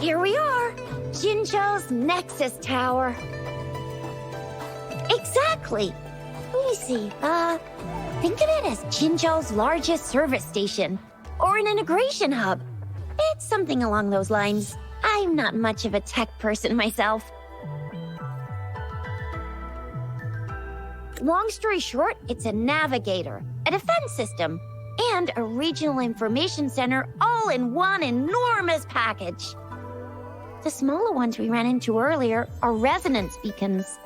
Here we are, Jinzhou's Nexus Tower. Exactly. Let me see, think of it as Jinzhou's largest service station, or an integration hub. It's something along those lines. I'm not much of a tech person myself. Long story short, it's a navigator, a defense system, and a regional information center all in one enormous package. The smaller ones we ran into earlier are resonance beacons.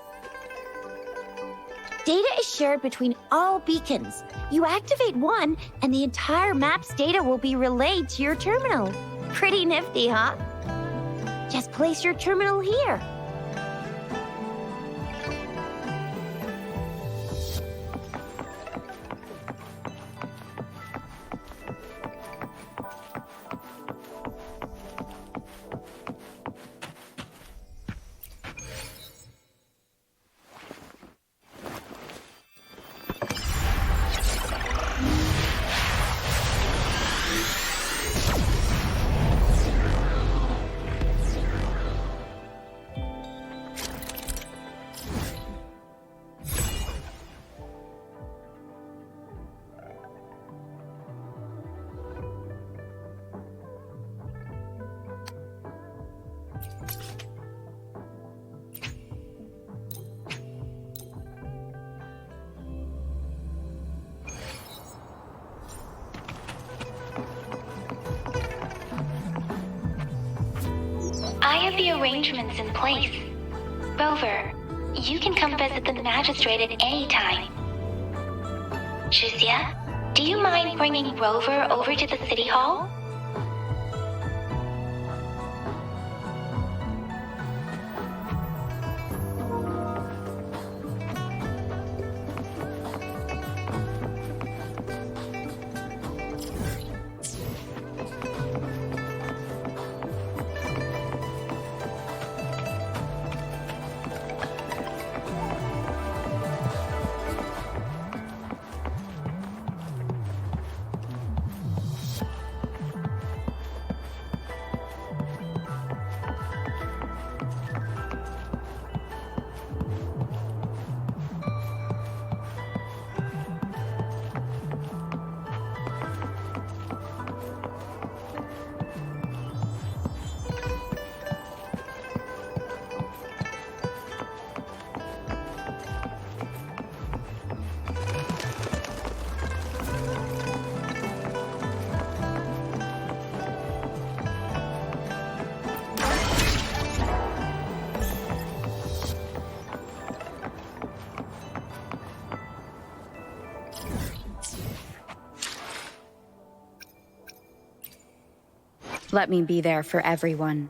Data is shared between all beacons. You activate one, and the entire map's data will be relayed to your terminal. Pretty nifty, huh? Just place your terminal here. I have the arrangements in place. Rover, you can come visit the magistrate at any time. Shuzia, do you mind bringing Rover over to the city hall? Let me be there for everyone,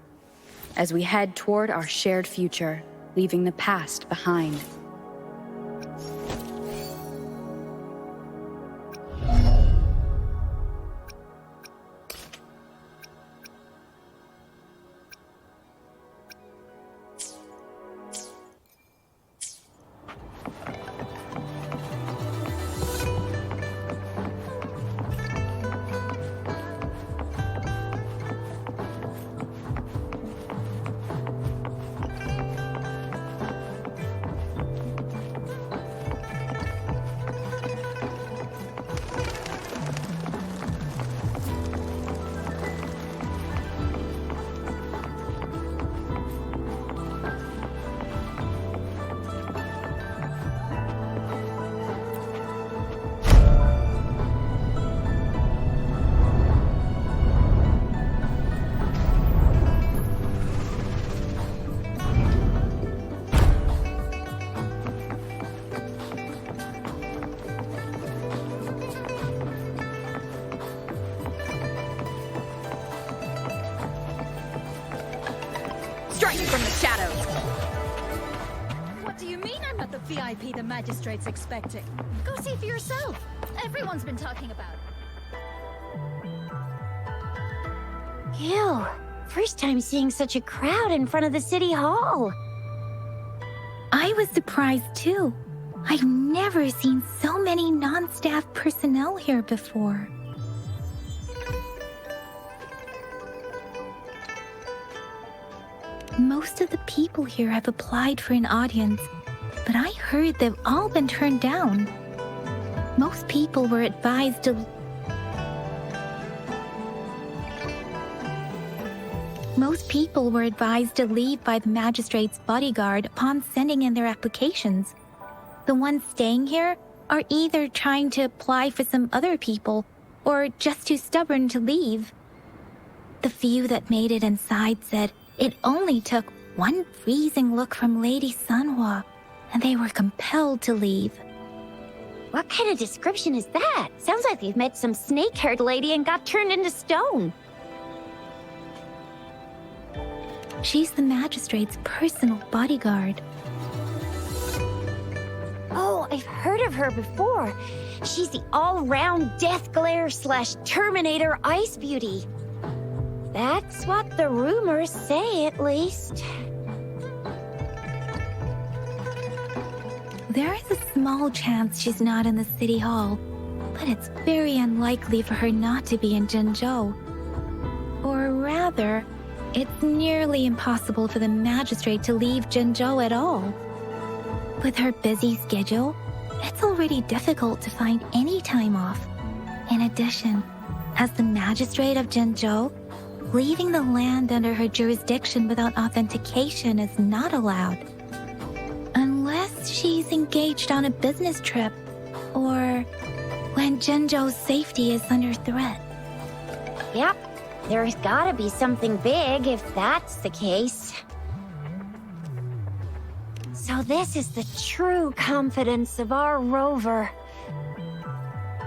as we head toward our shared future, leaving the past behind. Striking from the shadows! What do you mean I'm not the VIP the magistrate's expecting? Go see for yourself. Everyone's been talking about it. Ew, first time seeing such a crowd in front of the city hall. I was surprised too. I've never seen so many non-staff personnel here before. Most of the people here have applied for an audience, but I heard they've all been turned down. Most people were advised to leave by the magistrate's bodyguard upon sending in their applications. The ones staying here are either trying to apply for some other people or just too stubborn to leave. The few that made it inside said it only took one freezing look from Lady Sunhwa, and they were compelled to leave. What kind of description is that? Sounds like they've met some snake-haired lady and got turned into stone. She's the magistrate's personal bodyguard. Oh, I've heard of her before. She's the all-round Death Glare / Terminator Ice Beauty. That's what the rumors say, at least. There is a small chance she's not in the city hall, but it's very unlikely for her not to be in Zhengzhou. Or rather, it's nearly impossible for the magistrate to leave Zhengzhou at all. With her busy schedule, it's already difficult to find any time off. In addition, as the magistrate of Zhengzhou, leaving the land under her jurisdiction without authentication is not allowed. Unless she's engaged on a business trip, or when Zhengzhou's safety is under threat. Yep, there's gotta be something big if that's the case. So this is the true confidence of our rover.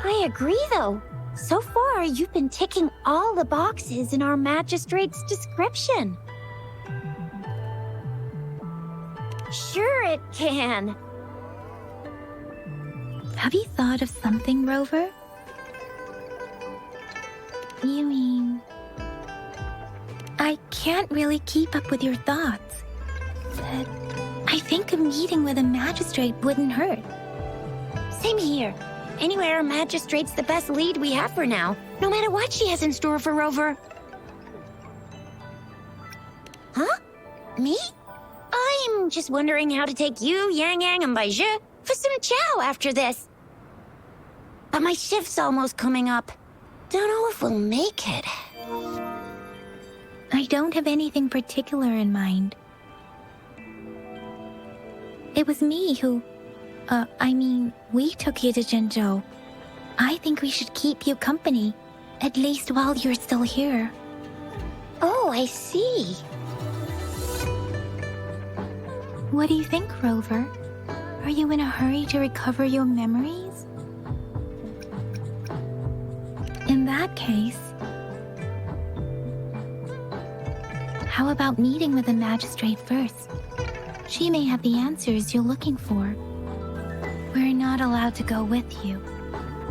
I agree, though. So far, you've been ticking all the boxes in our magistrate's description. Sure it can. Have you thought of something, Rover? You mean... I can't really keep up with your thoughts, but I think a meeting with a magistrate wouldn't hurt. Same here. Anywhere a magistrate's the best lead we have for now, no matter what she has in store for Rover. Huh? Me? I'm just wondering how to take you, Yang Yang, and Baizhi for some chow after this. But my shift's almost coming up. Don't know if we'll make it. I don't have anything particular in mind. It was me who... we took you to Zhengzhou. I think we should keep you company, at least while you're still here. Oh, I see. What do you think, Rover? Are you in a hurry to recover your memories? In that case, how about meeting with the magistrate first? She may have the answers you're looking for. We're not allowed to go with you.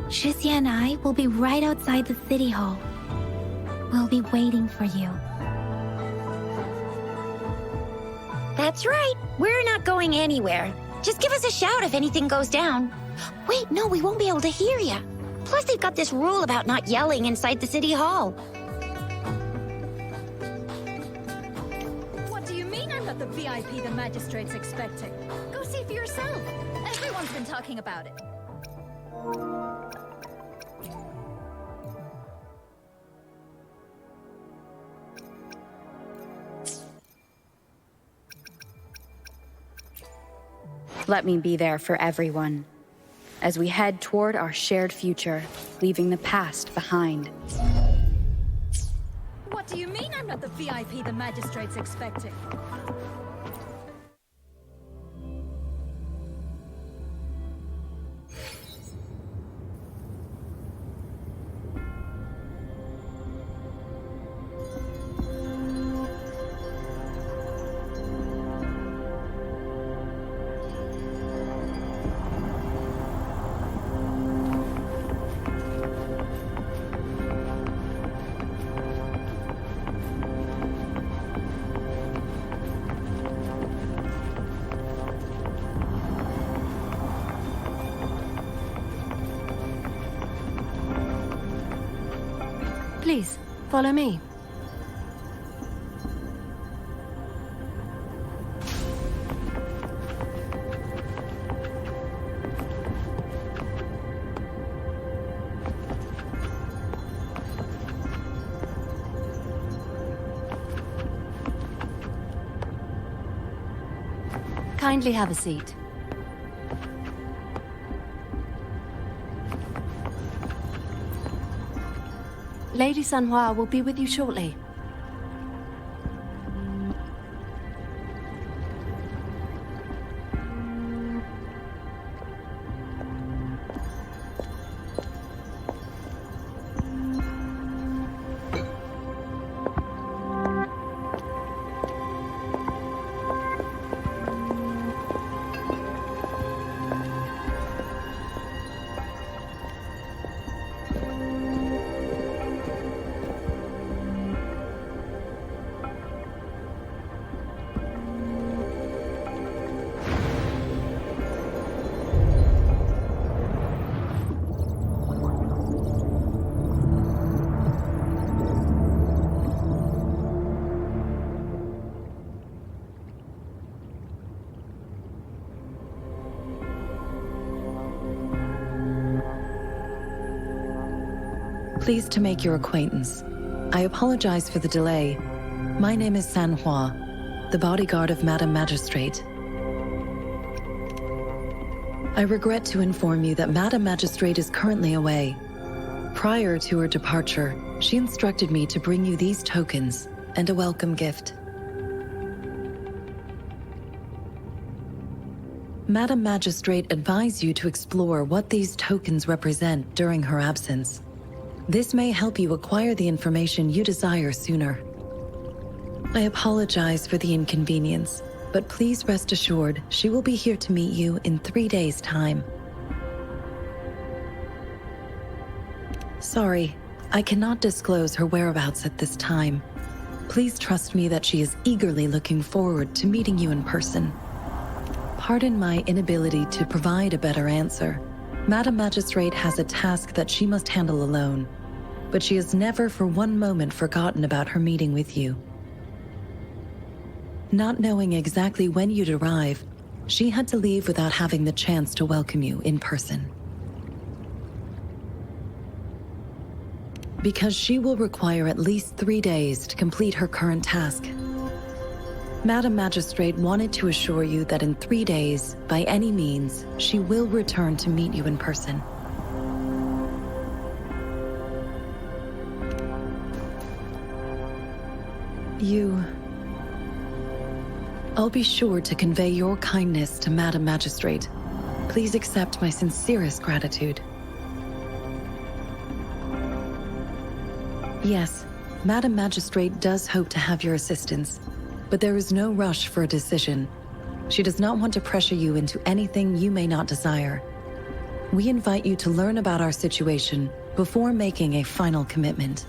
Shizia and I will be right outside the city hall. We'll be waiting for you. That's right. We're not going anywhere. Just give us a shout if anything goes down. Wait, no, we won't be able to hear you. Plus, they've got this rule about not yelling inside the city hall. What do you mean I'm not the VIP the magistrate's expecting? Go see for yourself. Everyone's been talking about it. Let me be there for everyone, as we head toward our shared future, leaving the past behind. What do you mean I'm not the VIP the magistrate's expecting? Please, follow me. Kindly have a seat. Lady Sanhua will be with you shortly. Pleased to make your acquaintance. I apologize for the delay. My name is Sanhua, the bodyguard of Madam Magistrate. I regret to inform you that Madam Magistrate is currently away. Prior to her departure, she instructed me to bring you these tokens and a welcome gift. Madam Magistrate advised you to explore what these tokens represent during her absence. This may help you acquire the information you desire sooner. I apologize for the inconvenience, but please rest assured she will be here to meet you in 3 days' time. Sorry, I cannot disclose her whereabouts at this time. Please trust me that she is eagerly looking forward to meeting you in person. Pardon my inability to provide a better answer. Madam Magistrate has a task that she must handle alone, but she has never for one moment forgotten about her meeting with you. Not knowing exactly when you'd arrive, she had to leave without having the chance to welcome you in person. Because she will require at least 3 days to complete her current task. Madam Magistrate wanted to assure you that in 3 days, by any means, she will return to meet you in person. I'll be sure to convey your kindness to Madam Magistrate. Please accept my sincerest gratitude. Yes, Madam Magistrate does hope to have your assistance, but there is no rush for a decision. She does not want to pressure you into anything you may not desire. We invite you to learn about our situation before making a final commitment.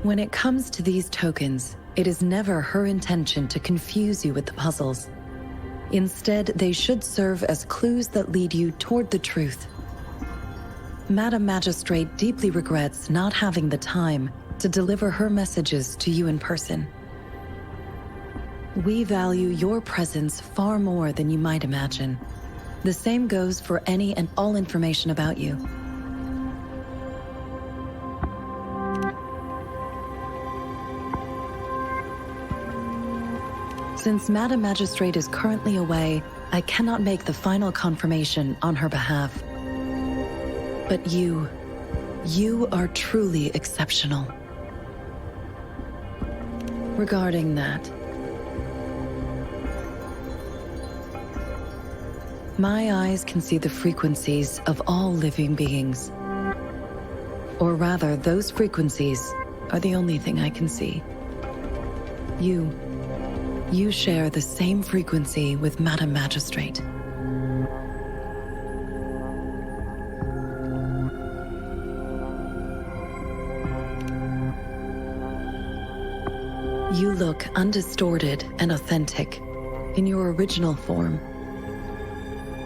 When it comes to these tokens, it is never her intention to confuse you with the puzzles. Instead, they should serve as clues that lead you toward the truth. Madam Magistrate deeply regrets not having the time to deliver her messages to you in person. We value your presence far more than you might imagine. The same goes for any and all information about you. Since Madam Magistrate is currently away, I cannot make the final confirmation on her behalf. But you are truly exceptional. Regarding that, my eyes can see the frequencies of all living beings. Or rather, those frequencies are the only thing I can see. You share the same frequency with Madam Magistrate. You look undistorted and authentic in your original form.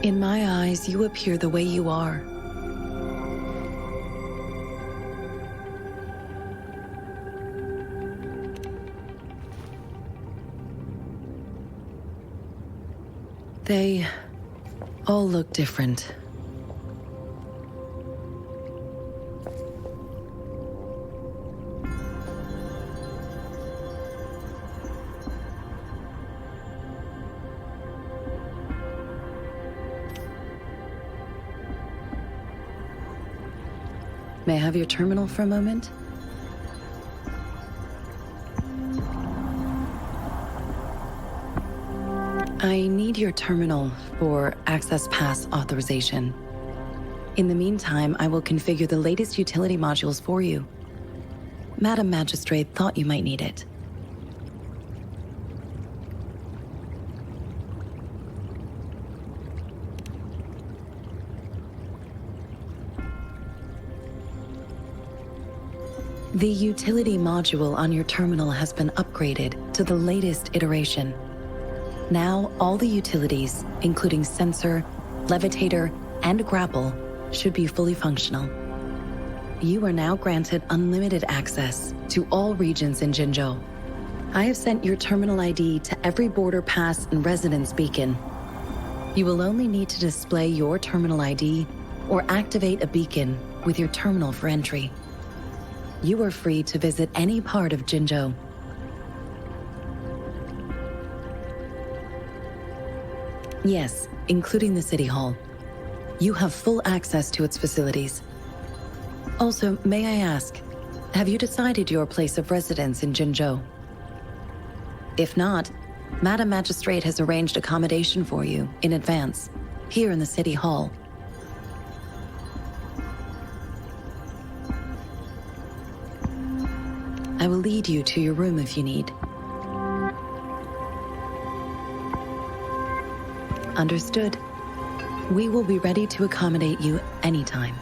In my eyes, you appear the way you are. They all look different. May I have your terminal for a moment? I need your terminal for Access Pass authorization. In the meantime, I will configure the latest utility modules for you. Madam Magistrate thought you might need it. The utility module on your terminal has been upgraded to the latest iteration. Now, all the utilities, including sensor, levitator, and grapple, should be fully functional. You are now granted unlimited access to all regions in Jinzhou. I have sent your terminal ID to every border pass and residence beacon. You will only need to display your terminal ID or activate a beacon with your terminal for entry. You are free to visit any part of Jinzhou. Yes, including the City Hall. You have full access to its facilities. Also, may I ask, have you decided your place of residence in Jinzhou? If not, Madam Magistrate has arranged accommodation for you in advance, here in the City Hall. I will lead you to your room if you need. Understood. We will be ready to accommodate you anytime.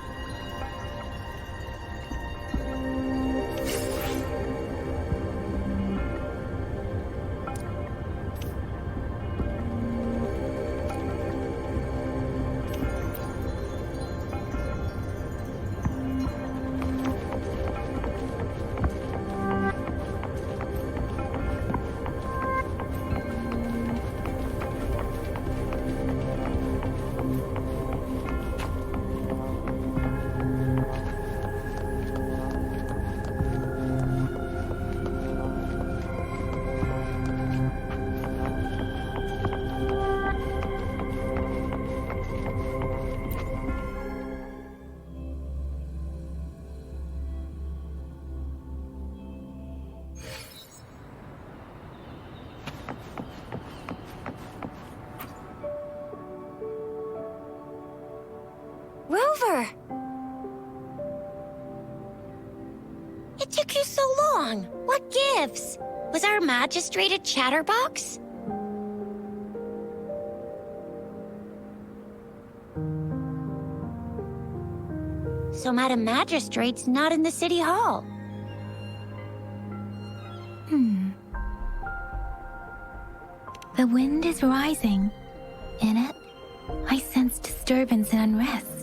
Rover! It took you so long. What gives? Was our magistrate a chatterbox? So Madam Magistrate's not in the City Hall. The wind is rising. In it, I sense disturbance and unrest.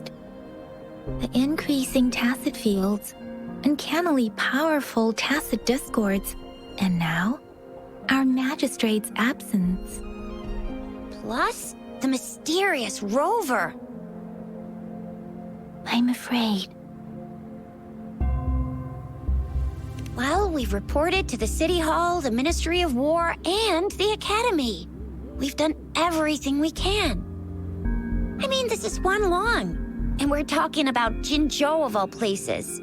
The increasing tacit fields, uncannily powerful tacit discords, and now, our magistrate's absence. Plus, the mysterious Rover. I'm afraid. Well, we've reported to the City Hall, the Ministry of War, and the Academy. We've done everything we can. I mean, this is one long, and we're talking about Jinzhou of all places.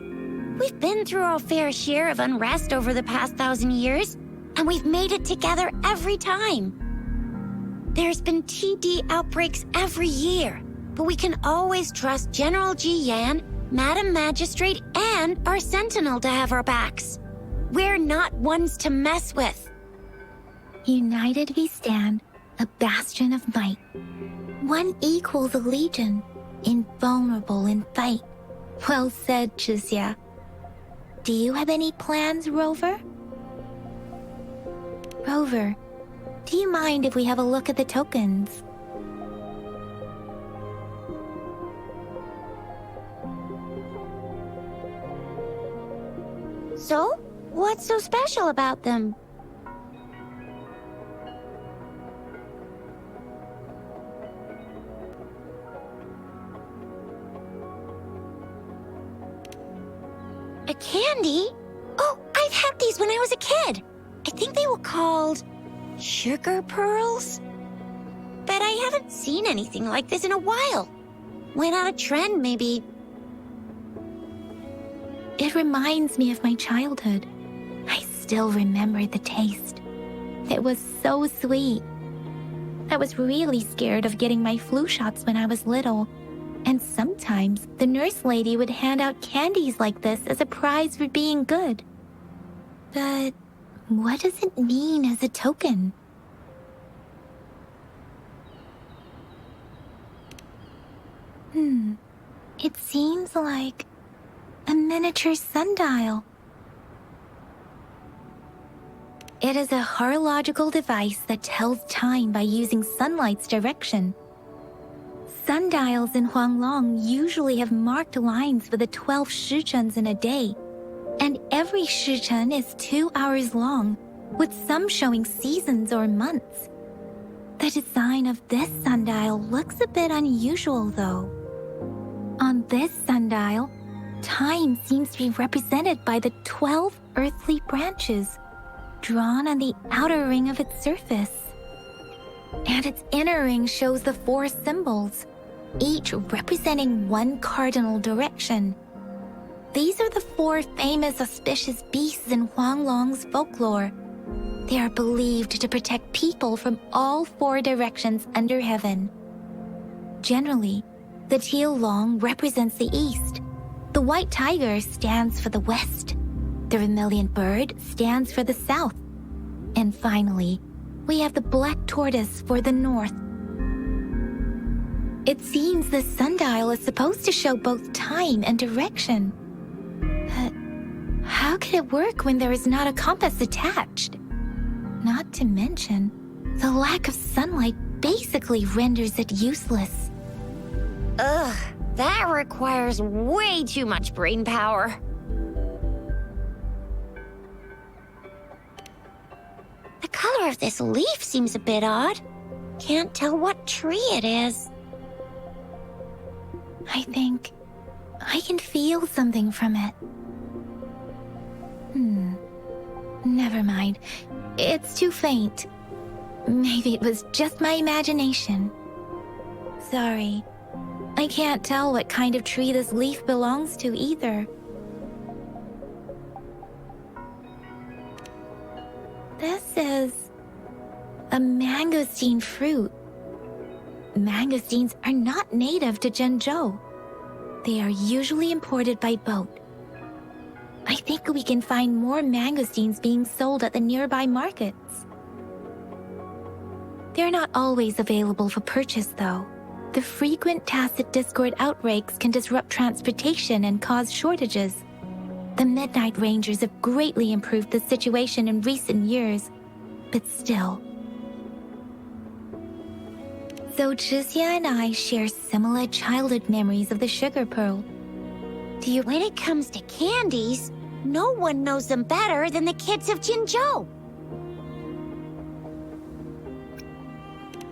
We've been through our fair share of unrest over the past 1,000 years, and we've made it together every time. There's been TD outbreaks every year, but we can always trust General Ji Yan, Madam Magistrate, and our Sentinel to have our backs. We're not ones to mess with. United we stand, a bastion of might. One equals a legion, invulnerable in fight. Well said, Chixia. Do you have any plans, Rover? Rover, do you mind if we have a look at the tokens? So, what's so special about them? A candy? Oh, I've had these when I was a kid. I think they were called sugar pearls? But I haven't seen anything like this in a while. Went out of trend, maybe. It reminds me of my childhood. I still remember the taste. It was so sweet. I was really scared of getting my flu shots when I was little, and sometimes the nurse lady would hand out candies like this as a prize for being good. But what does it mean as a token? It seems like a miniature sundial. It is a horological device that tells time by using sunlight's direction. Sundials in Huanglong usually have marked lines for the 12 shichuns in a day, and every shichun is 2 hours long, with some showing seasons or months. The design of this sundial looks a bit unusual, though. On this sundial, time seems to be represented by the 12 earthly branches, drawn on the outer ring of its surface. And its inner ring shows the 4 symbols, each representing one cardinal direction. These are the 4 famous auspicious beasts in Huanglong's folklore. They are believed to protect people from all 4 directions under heaven. Generally, the teal long represents the east. The white tiger stands for the west. The vermilion bird stands for the south. And finally, we have the black tortoise for the north. It seems the sundial is supposed to show both time and direction. But how could it work when there is not a compass attached? Not to mention, the lack of sunlight basically renders it useless. Ugh, that requires way too much brain power. The color of this leaf seems a bit odd. Can't tell what tree it is. I think I can feel something from it. Never mind. It's too faint. Maybe it was just my imagination. Sorry. I can't tell what kind of tree this leaf belongs to either. This is a mangosteen fruit. Mangosteens are not native to Zhengzhou. They are usually imported by boat. I think we can find more mangosteens being sold at the nearby markets. They're not always available for purchase, though. The frequent tacit discord outbreaks can disrupt transportation and cause shortages. The Midnight Rangers have greatly improved the situation in recent years, but still. So Zhixia and I share similar childhood memories of the sugar pearl. When it comes to candies, no one knows them better than the kids of Jinzhou.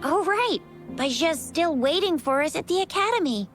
Oh, right. Baijia's still waiting for us at the academy.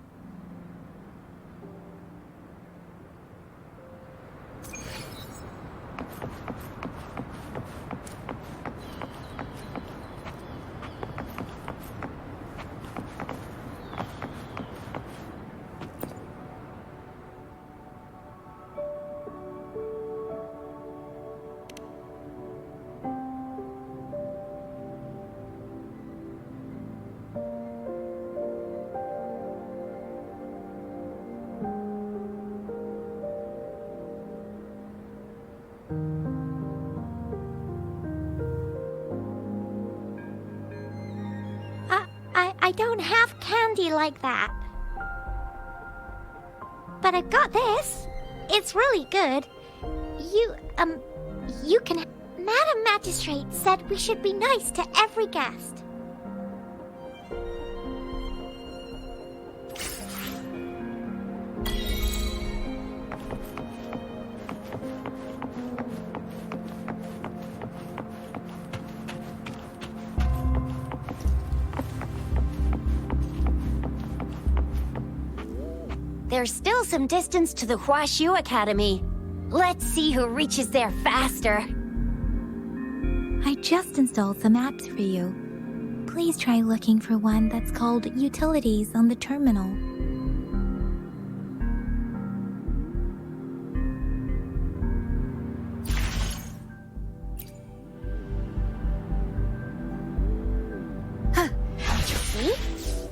I don't have candy like that. But I've got this. It's really good. You can... Madam Magistrate said we should be nice to every guest. There's still some distance to the Huaxiu Academy. Let's see who reaches there faster. I just installed some apps for you. Please try looking for one that's called Utilities on the terminal.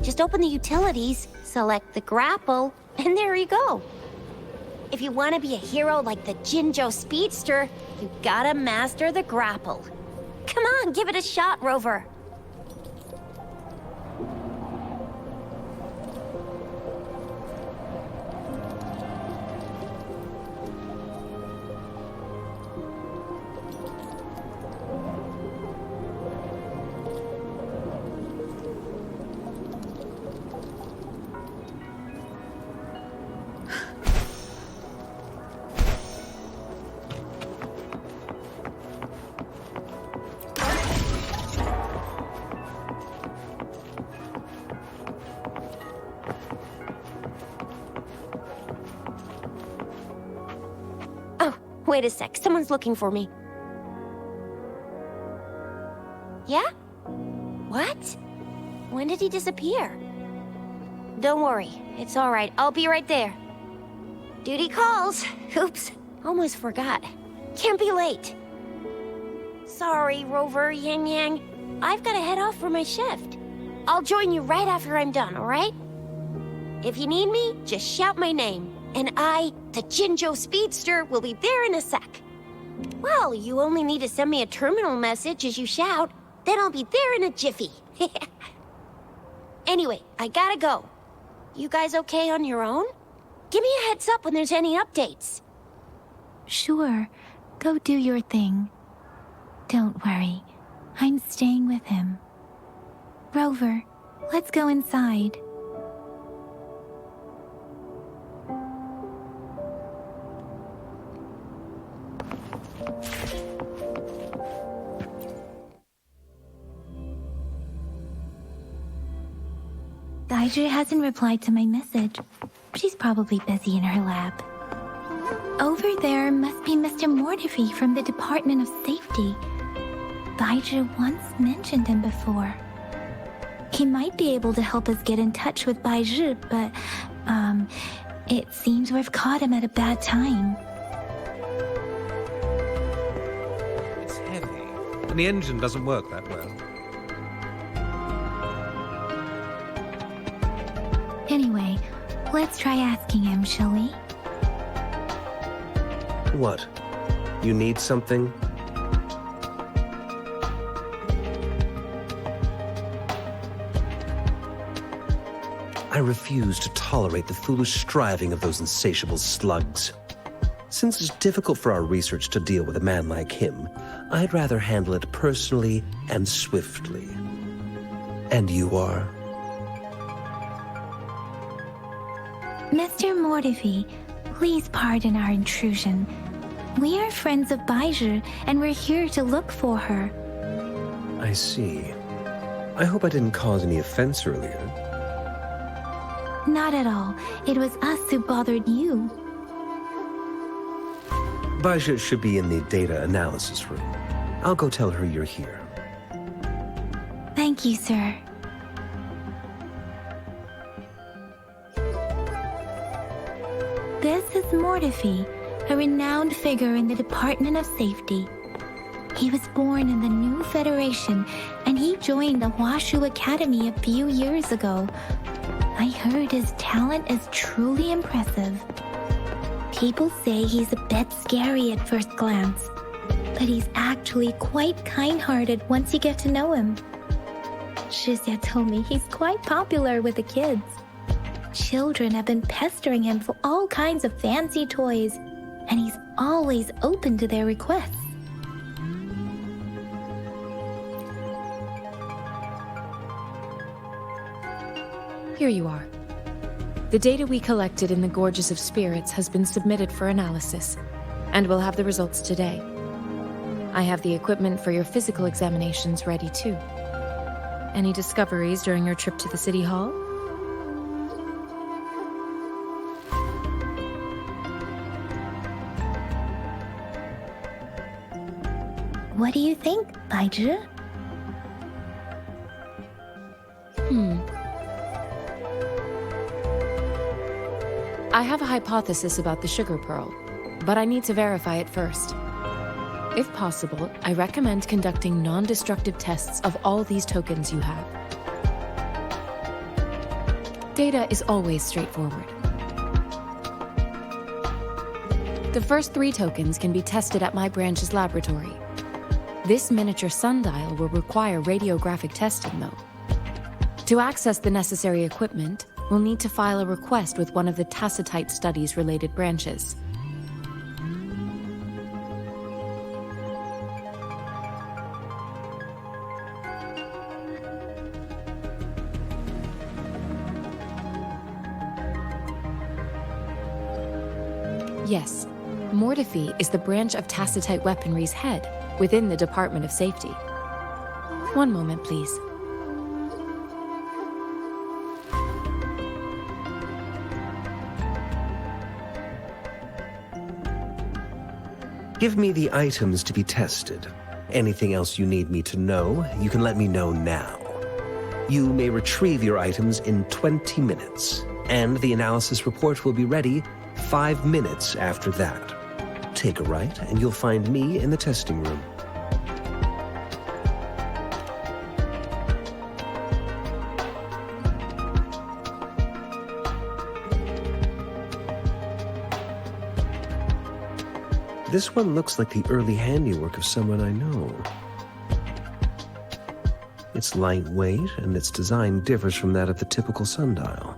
Just open the utilities, select the grapple, and there you go. If you want to be a hero like the Jinjo Speedster, you gotta master the grapple. Come on, give it a shot, Rover. Wait a sec, someone's looking for me. Yeah? What? When did he disappear? Don't worry, it's all right. I'll be right there. Duty calls. Oops, almost forgot. Can't be late. Sorry, Rover, Yang Yang. I've got to head off for my shift. I'll join you right after I'm done, all right? If you need me, just shout my name. And I, the Jinjo Speedster, will be there in a sec. Well, you only need to send me a terminal message as you shout, then I'll be there in a jiffy. Anyway, I gotta go. You guys okay on your own? Give me a heads up when there's any updates. Sure, go do your thing. Don't worry, I'm staying with him. Rover, let's go inside. Daiju hasn't replied to my message. She's probably busy in her lab. Over there must be Mr. Mortifi from the Department of Safety. Daiju once mentioned him before. He might be able to help us get in touch with Baizhi, but, it seems we've caught him at a bad time. It's heavy, and the engine doesn't work that well. Anyway, let's try asking him, shall we? What? You need something? I refuse to tolerate the foolish striving of those insatiable slugs. Since it's difficult for our research to deal with a man like him, I'd rather handle it personally and swiftly. And you are? Mr. Mortifi, please pardon our intrusion. We are friends of Baizhi, and we're here to look for her. I see. I hope I didn't cause any offense earlier. Not at all. It was us who bothered you. Baizhi should be in the data analysis room. I'll go tell her you're here. Thank you, sir. This is Mortifi, a renowned figure in the Department of Safety. He was born in the new Federation, and he joined the Huashu Academy a few years ago. I heard his talent is truly impressive. People say he's a bit scary at first glance, but he's actually quite kind-hearted once you get to know him. Shizia told me he's quite popular with the kids. Children have been pestering him for all kinds of fancy toys, and he's always open to their requests. Here you are. The data we collected in the Gorges of Spirits has been submitted for analysis, and we'll have the results today. I have the equipment for your physical examinations ready too. Any discoveries during your trip to the City Hall? What do you think, Baizhi? I have a hypothesis about the sugar pearl, but I need to verify it first. If possible, I recommend conducting non-destructive tests of all these tokens you have. Data is always straightforward. The first 3 tokens can be tested at my branch's laboratory. This miniature sundial will require radiographic testing, though. To access the necessary equipment, we'll need to file a request with one of the Tacitite Studies-related branches. Yes, Mortifi is the branch of Tacitite Weaponry's head within the Department of Safety. One moment, please. Give me the items to be tested. Anything else you need me to know, you can let me know now. You may retrieve your items in 20 minutes, and the analysis report will be ready 5 minutes after that. Take a right, and you'll find me in the testing room. This one looks like the early handiwork of someone I know. It's lightweight, and its design differs from that of the typical sundial.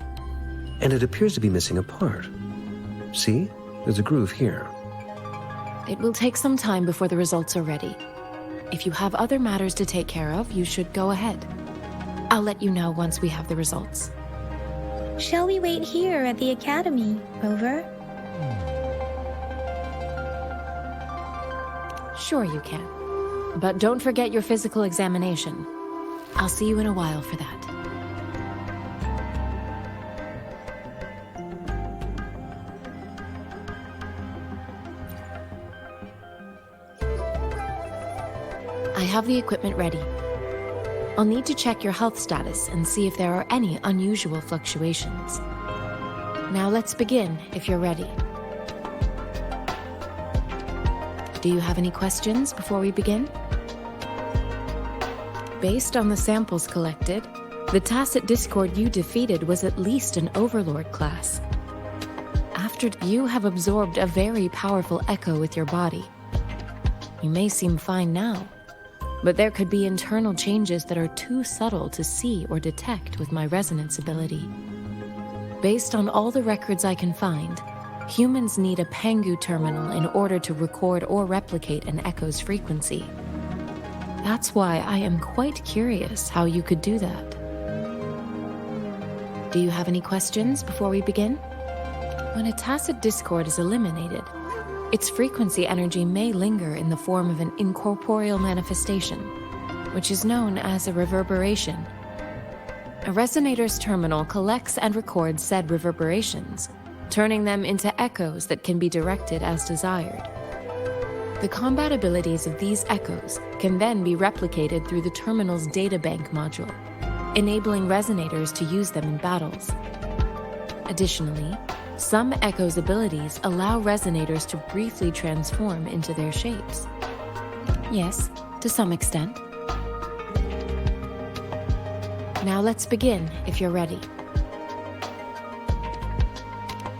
And it appears to be missing a part. See? There's a groove here. It will take some time before the results are ready. If you have other matters to take care of, you should go ahead. I'll let you know once we have the results. Shall we wait here at the academy, Rover? Sure you can. But don't forget your physical examination. I'll see you in a while for that. I have the equipment ready. I'll need to check your health status and see if there are any unusual fluctuations. Now let's begin, if you're ready. Do you have any questions before we begin? Based on the samples collected, the Tacit Discord you defeated was at least an Overlord class. After you have absorbed a very powerful echo with your body. You may seem fine now, but there could be internal changes that are too subtle to see or detect with my resonance ability. Based on all the records I can find, humans need a Pengu terminal in order to record or replicate an echo's frequency. That's why I am quite curious how you could do that. Do you have any questions before we begin? When a Tacit Discord is eliminated, its frequency energy may linger in the form of an incorporeal manifestation, which is known as a reverberation. A resonator's terminal collects and records said reverberations, turning them into echoes that can be directed as desired. The combat abilities of these echoes can then be replicated through the terminal's databank module, enabling resonators to use them in battles. Additionally, some echoes' abilities allow resonators to briefly transform into their shapes. Yes, to some extent. Now let's begin, if you're ready.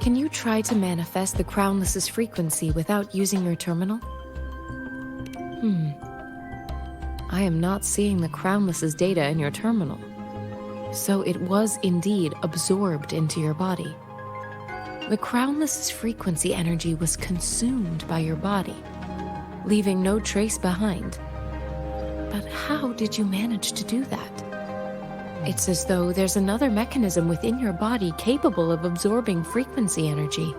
Can you try to manifest the Crownless's frequency without using your terminal? I am not seeing the Crownless's data in your terminal. So it was indeed absorbed into your body. The Crownless's frequency energy was consumed by your body, leaving no trace behind. But how did you manage to do that? It's as though there's another mechanism within your body capable of absorbing frequency energy.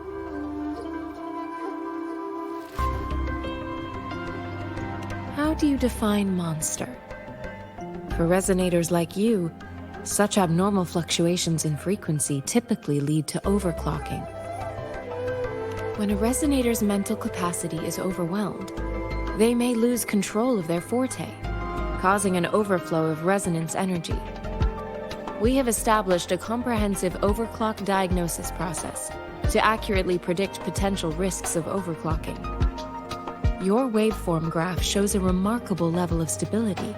How do you define monster? For resonators like you, such abnormal fluctuations in frequency typically lead to overclocking. When a resonator's mental capacity is overwhelmed, they may lose control of their forte, causing an overflow of resonance energy. We have established a comprehensive overclock diagnosis process to accurately predict potential risks of overclocking. Your waveform graph shows a remarkable level of stability,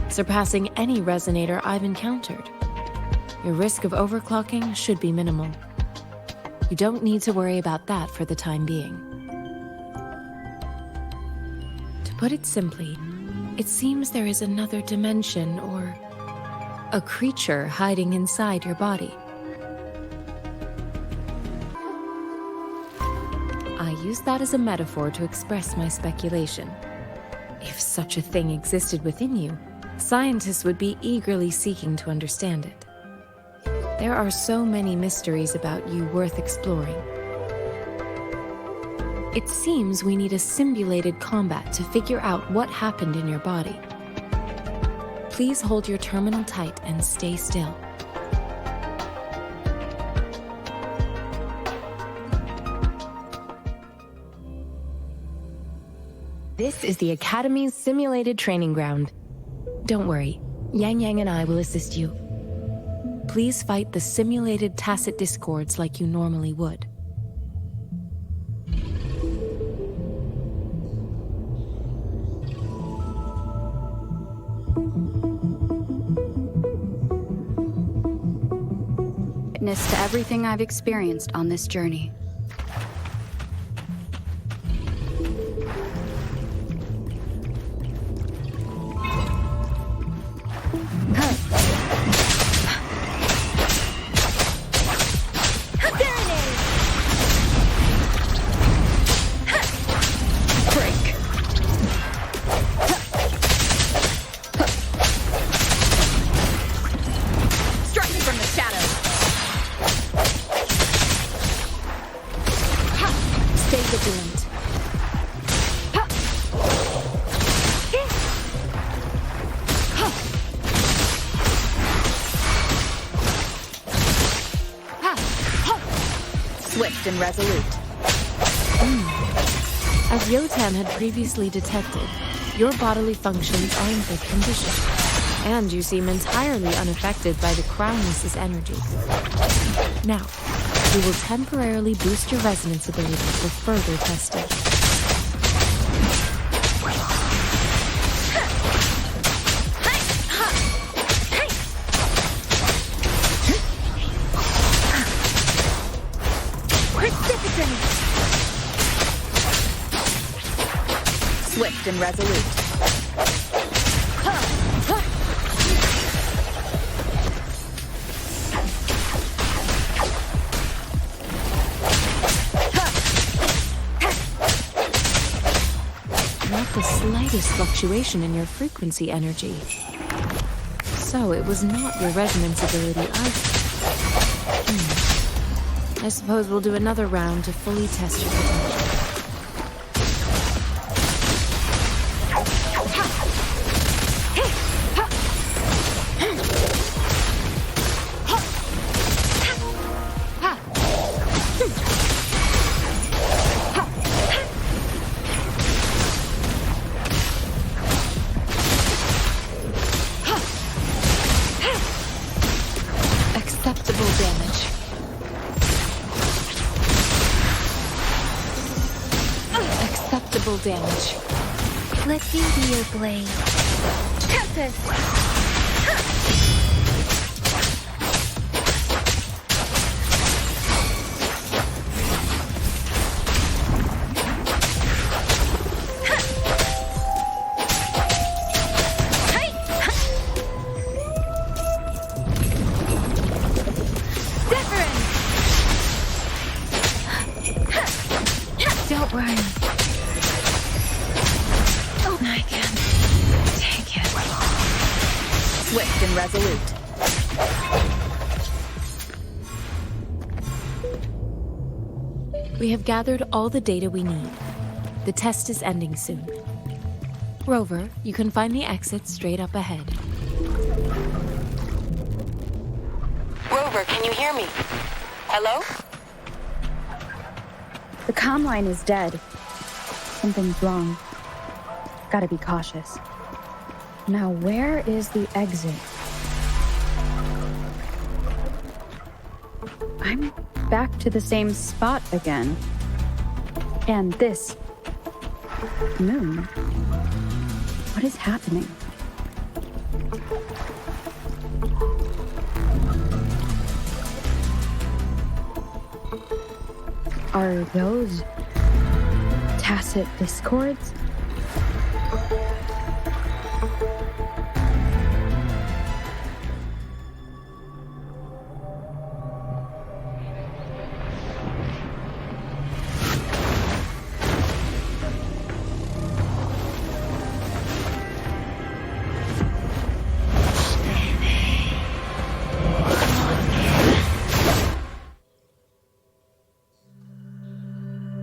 surpassing any resonator I've encountered. Your risk of overclocking should be minimal. You don't need to worry about that for the time being. To put it simply, it seems there is another dimension or a creature hiding inside your body. I use that as a metaphor to express my speculation. If such a thing existed within you, scientists would be eagerly seeking to understand it. There are so many mysteries about you worth exploring. It seems we need a simulated combat to figure out what happened in your body. Please hold your terminal tight and stay still. This is the Academy's simulated training ground. Don't worry, Yang Yang and I will assist you. Please fight the simulated tacit discords like you normally would. Witness to everything I've experienced on this journey. Swift and resolute. As Yotan had previously detected, your bodily functions are in good condition, and you seem entirely unaffected by the Crownless's energy. Now, we will temporarily boost your resonance ability for further testing. Swift and resolute. Not the slightest fluctuation in your frequency energy. So it was not your resonance ability either. I suppose we'll do another round to fully test your potential. Acceptable damage. Acceptable damage. Let me be your blade. Tempest! Don't worry. Oh, I can take it. Swift and resolute. We have gathered all the data we need. The test is ending soon. Rover, you can find the exit straight up ahead. Rover, can you hear me? Hello? The comm line is dead. Something's wrong. Gotta be cautious. Now, where is the exit? I'm back to the same spot again. And this moon. What is happening? Are those tacit discords?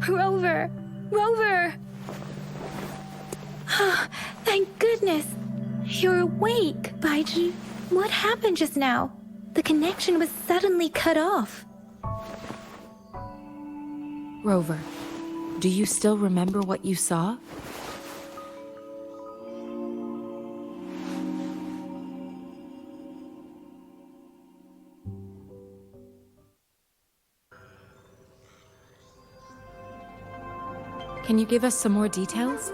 Rover! Rover! Thank goodness! You're awake, Baiji. What happened just now? The connection was suddenly cut off. Rover, do you still remember what you saw? Can you give us some more details?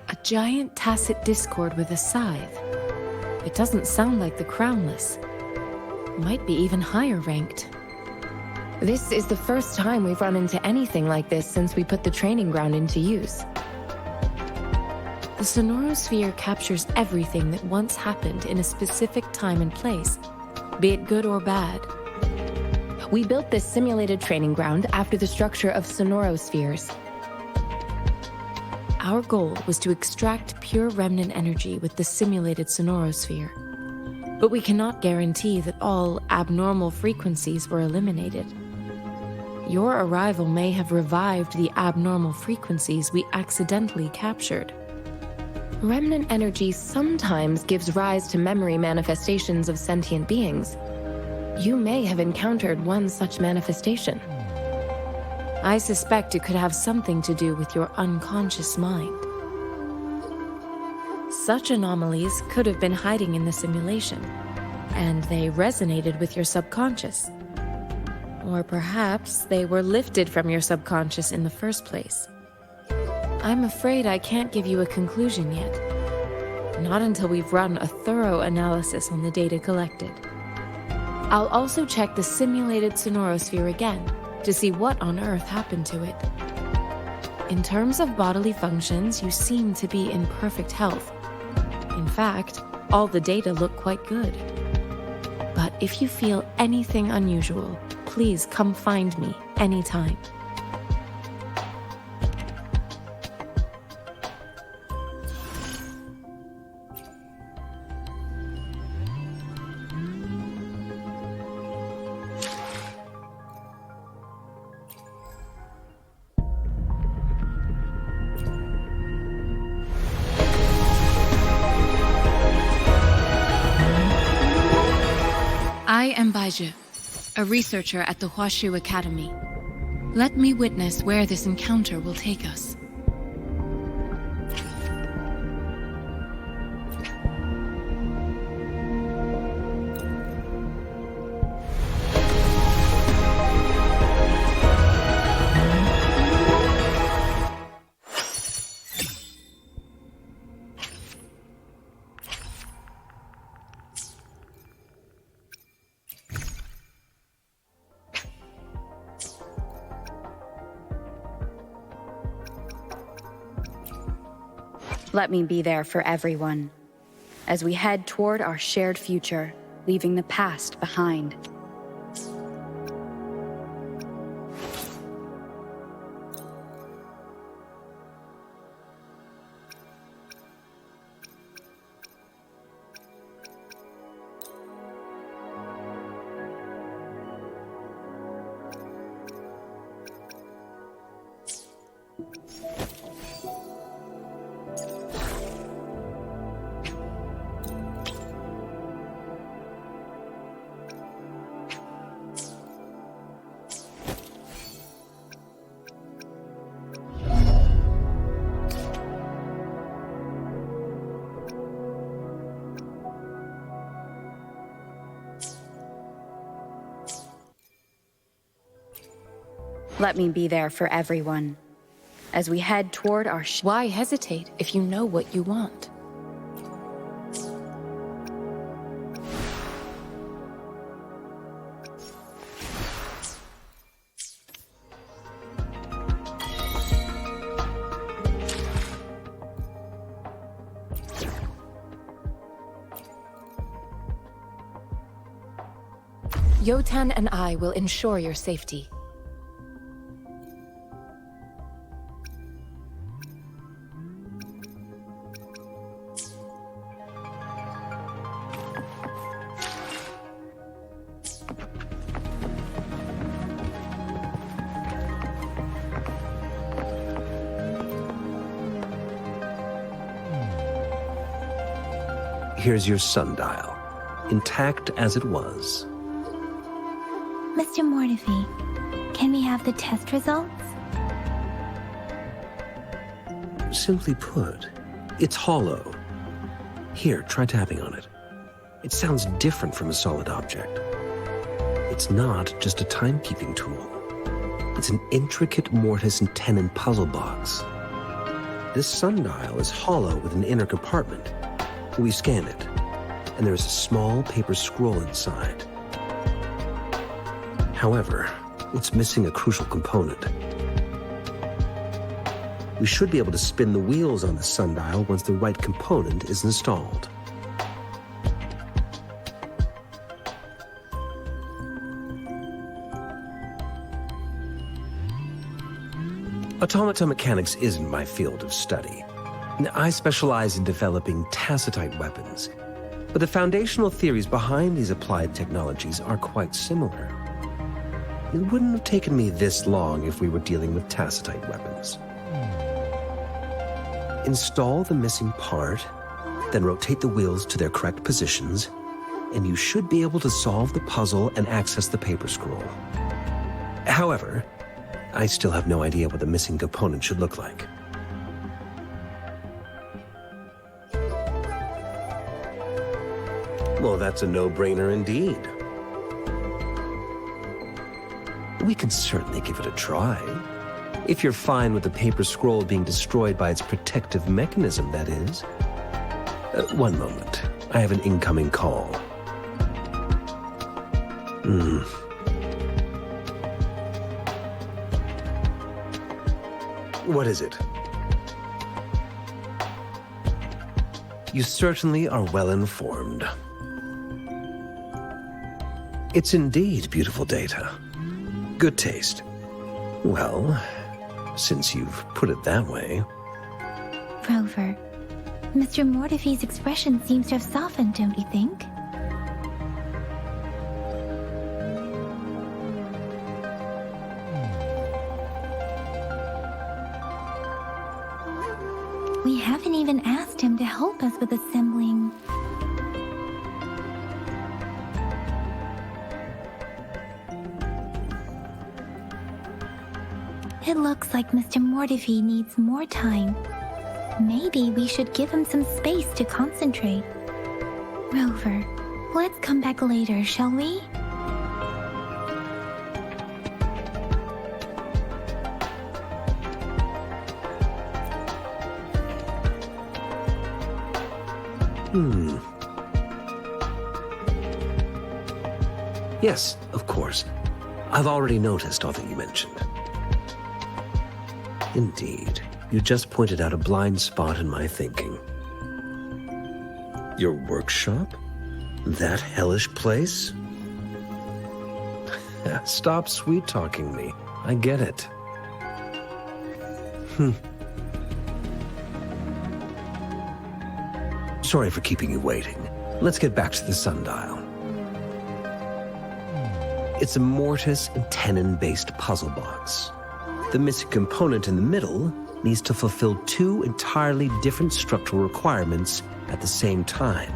A giant tacit discord with a scythe. It doesn't sound like the Crownless. Might be even higher ranked. This is the first time we've run into anything like this since we put the training ground into use. The sonorosphere captures everything that once happened in a specific time and place, be it good or bad. We built this simulated training ground after the structure of sonorospheres. Our goal was to extract pure remnant energy with the simulated sonorosphere. But we cannot guarantee that all abnormal frequencies were eliminated. Your arrival may have revived the abnormal frequencies we accidentally captured. Remnant energy sometimes gives rise to memory manifestations of sentient beings. You may have encountered one such manifestation. I suspect it could have something to do with your unconscious mind. Such anomalies could have been hiding in the simulation, and they resonated with your subconscious. Or perhaps they were lifted from your subconscious in the first place. I'm afraid I can't give you a conclusion yet. Not until we've run a thorough analysis on the data collected. I'll also check the simulated sonorosphere again to see what on earth happened to it. In terms of bodily functions, you seem to be in perfect health. In fact, all the data look quite good. But if you feel anything unusual, please come find me anytime. I am Baiju, a researcher at the Huashu Academy. Let me witness where this encounter will take us. Let me be there for everyone, as we head toward our shared future, leaving the past behind. Let me be there for everyone, as we head toward our Why hesitate if you know what you want? Yotan and I will ensure your safety. Here's your sundial, intact as it was. Mr. Mortefi, can we have the test results? Simply put, it's hollow. Here, try tapping on it. It sounds different from a solid object. It's not just a timekeeping tool. It's an intricate mortise and tenon puzzle box. This sundial is hollow with an inner compartment. We scan it, and there is a small paper scroll inside. However, it's missing a crucial component. We should be able to spin the wheels on the sundial once the right component is installed. Automata mechanics isn't my field of study. I specialize in developing tacitite weapons, but the foundational theories behind these applied technologies are quite similar. It wouldn't have taken me this long if we were dealing with tacitite weapons. Install the missing part, then rotate the wheels to their correct positions, and you should be able to solve the puzzle and access the paper scroll. However, I still have no idea what the missing component should look like. Well, that's a no-brainer indeed. We can certainly give it a try. If you're fine with the paper scroll being destroyed by its protective mechanism, that is. One moment. I have an incoming call. What is it? You certainly are well informed. It's indeed beautiful data. Good taste. Well, since you've put it that way. Rover, Mr. Mortefi's expression seems to have softened, don't you think? We haven't even asked him to help us with assembling. It looks like Mr. Mortefi needs more time. Maybe we should give him some space to concentrate. Rover, let's come back later, shall we? Yes, of course. I've already noticed all that you mentioned. Indeed, you just pointed out a blind spot in my thinking. Your workshop? That hellish place? Stop sweet-talking me. I get it. Sorry for keeping you waiting. Let's get back to the sundial. It's a mortise and tenon-based puzzle box. The missing component in the middle needs to fulfill two entirely different structural requirements at the same time.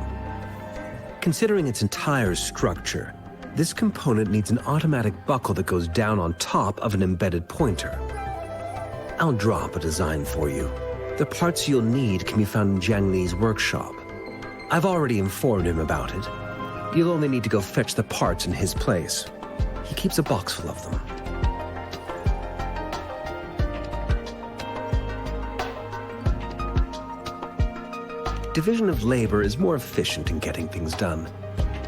Considering its entire structure, this component needs an automatic buckle that goes down on top of an embedded pointer. I'll drop a design for you. The parts you'll need can be found in Jiang Li's workshop. I've already informed him about it. You'll only need to go fetch the parts in his place. He keeps a box full of them. division of labor is more efficient in getting things done.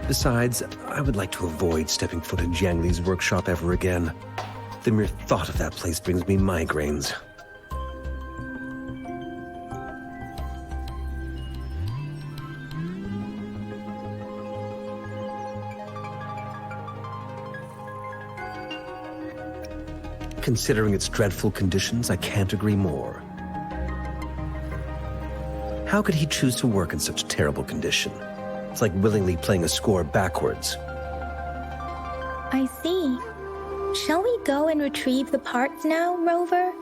Besides, I would like to avoid stepping foot in Jiang Li's workshop ever again. The mere thought of that place brings me migraines. Considering its dreadful conditions, I can't agree more. How could he choose to work in such terrible condition? It's like willingly playing a score backwards. I see. Shall we go and retrieve the parts now, Rover?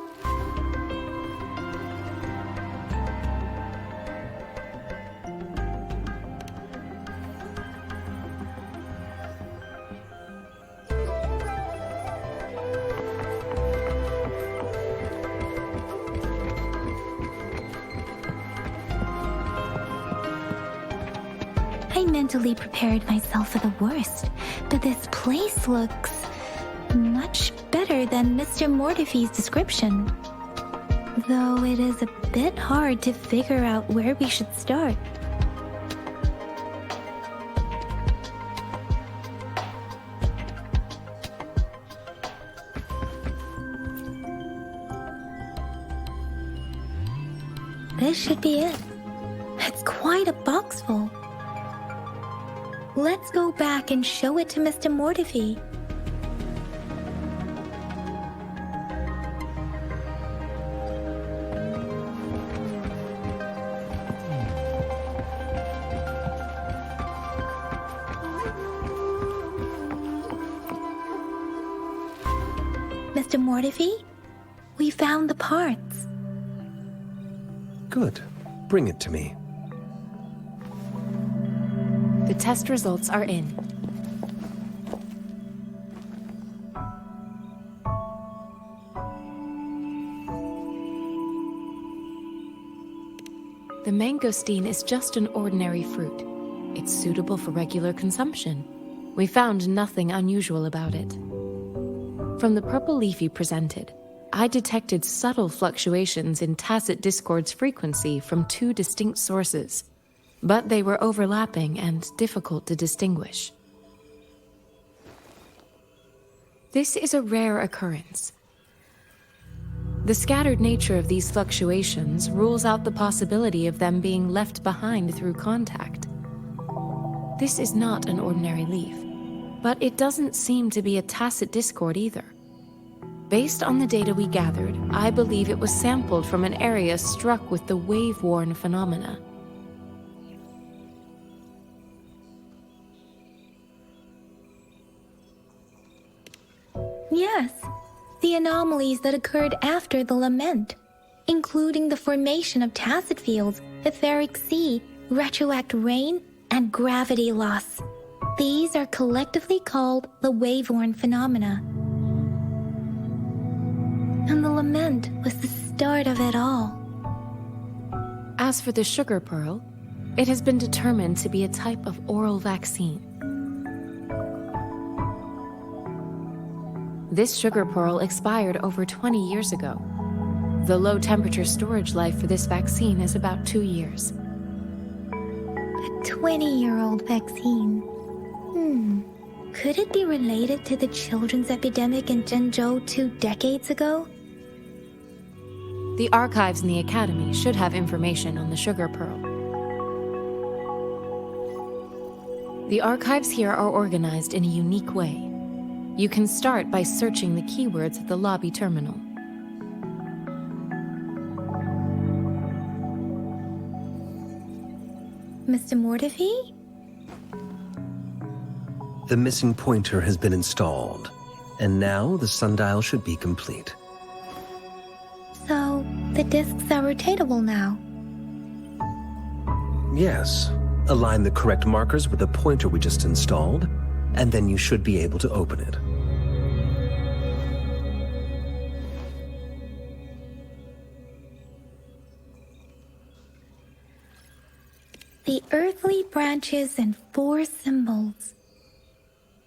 I mentally prepared myself for the worst, but this place looks much better than Mr. Mortify's description. Though it is a bit hard to figure out where we should start. This should be it. It's quite a box full. Let's go back and show it to Mr. Mortify. Mr. Mortify, we found the parts. Good. Bring it to me. The test results are in. The mangosteen is just an ordinary fruit. It's suitable for regular consumption. We found nothing unusual about it. From the purple leaf you presented, I detected subtle fluctuations in tacit discord's frequency from two distinct sources, but they were overlapping and difficult to distinguish. This is a rare occurrence. The scattered nature of these fluctuations rules out the possibility of them being left behind through contact. This is not an ordinary leaf, but it doesn't seem to be a tacit discord either. Based on the data we gathered, I believe it was sampled from an area struck with the wave-worn phenomena. Yes, the anomalies that occurred after the lament, including the formation of tacit fields, etheric sea, retroact rain, and gravity loss. These are collectively called the wave-worn phenomena. And the lament was the start of it all. As for the sugar pearl, it has been determined to be a type of oral vaccine. This sugar pearl expired over 20 years ago. The low-temperature storage life for this vaccine is about 2 years. A 20-year-old vaccine. Could it be related to the children's epidemic in Zhengzhou 2 decades ago? The archives in the Academy should have information on the sugar pearl. The archives here are organized in a unique way. You can start by searching the keywords at the lobby terminal. Mr. Mortify? The missing pointer has been installed, and now the sundial should be complete. So, the discs are rotatable now? Yes. Align the correct markers with the pointer we just installed, and then you should be able to open it. The earthly branches and 4 symbols.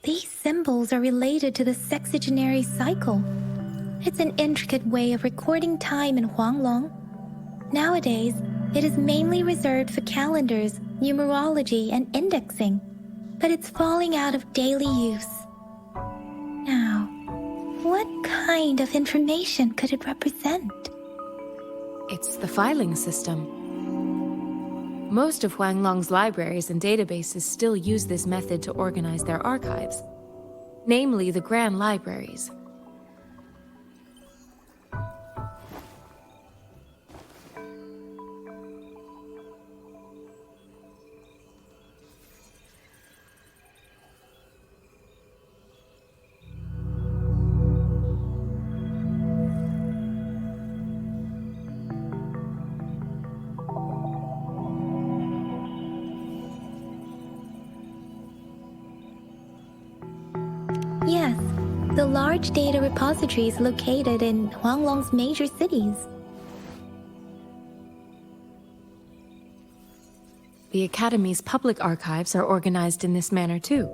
These symbols are related to the sexagenary cycle. It's an intricate way of recording time in Huanglong. Nowadays, It is mainly reserved for calendars, numerology, and indexing, but it's falling out of daily use. Now, what kind of information could it represent? It's the filing system. Most of Huanglong's libraries and databases still use this method to organize their archives, namely the Grand Libraries. Yes, the large data repositories located in Huanglong's major cities. The Academy's public archives are organized in this manner too.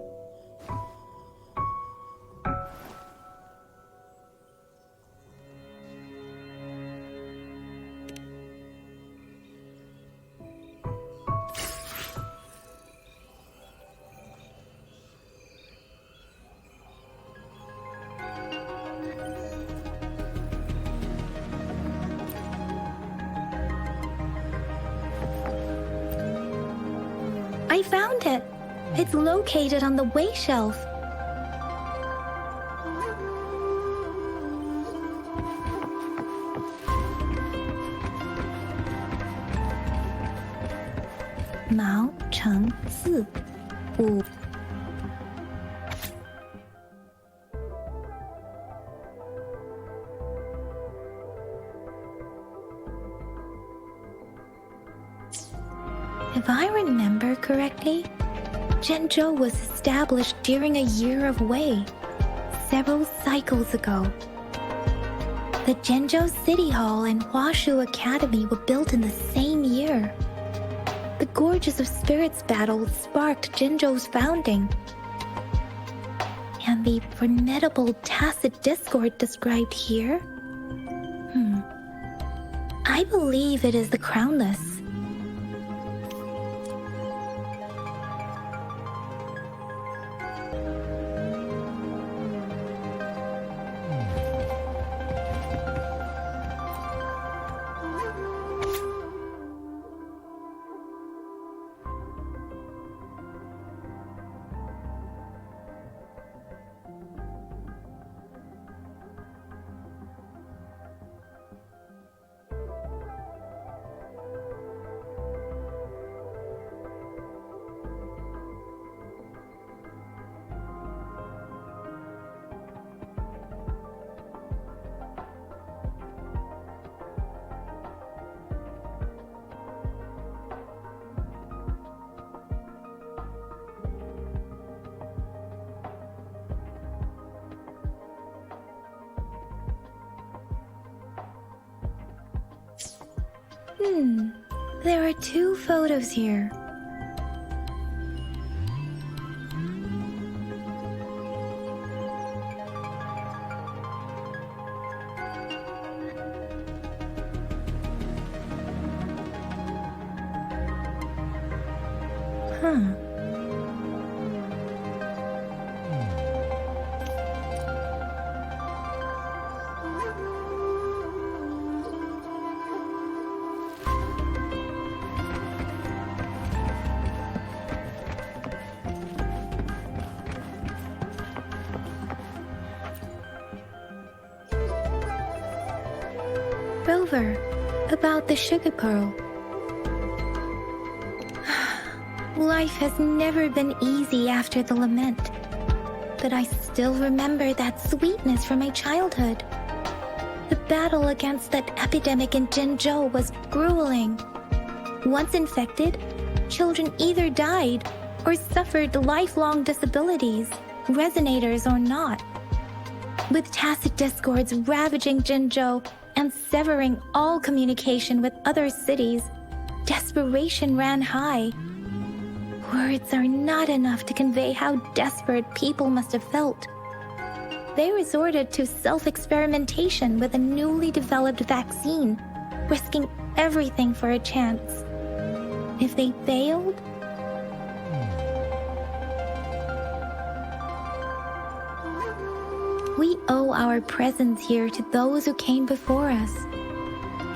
I found it. It's located on the way shelf. Mao Cheng Si Wu. If I remember correctly, Zhenzhou was established during a year of Wei, several cycles ago. The Zhenzhou City Hall and Huashu Academy were built in the same year. The Gorges of Spirits battle sparked Zhenzhou's founding. And the formidable tacit discord described here? I believe it is the Crownless. There are two photos here. Rover, about the sugar pearl. Life has never been easy after the lament, but I still remember that sweetness from my childhood. The battle against that epidemic in Zhenzhou was grueling. Once infected, children either died or suffered lifelong disabilities, resonators or not. With tacit discords ravaging Zhenzhou and severing all communication with other cities, desperation ran high. Words are not enough to convey how desperate people must have felt. They resorted to self-experimentation with a newly developed vaccine, risking everything for a chance. If they failed, we owe our presence here to those who came before us.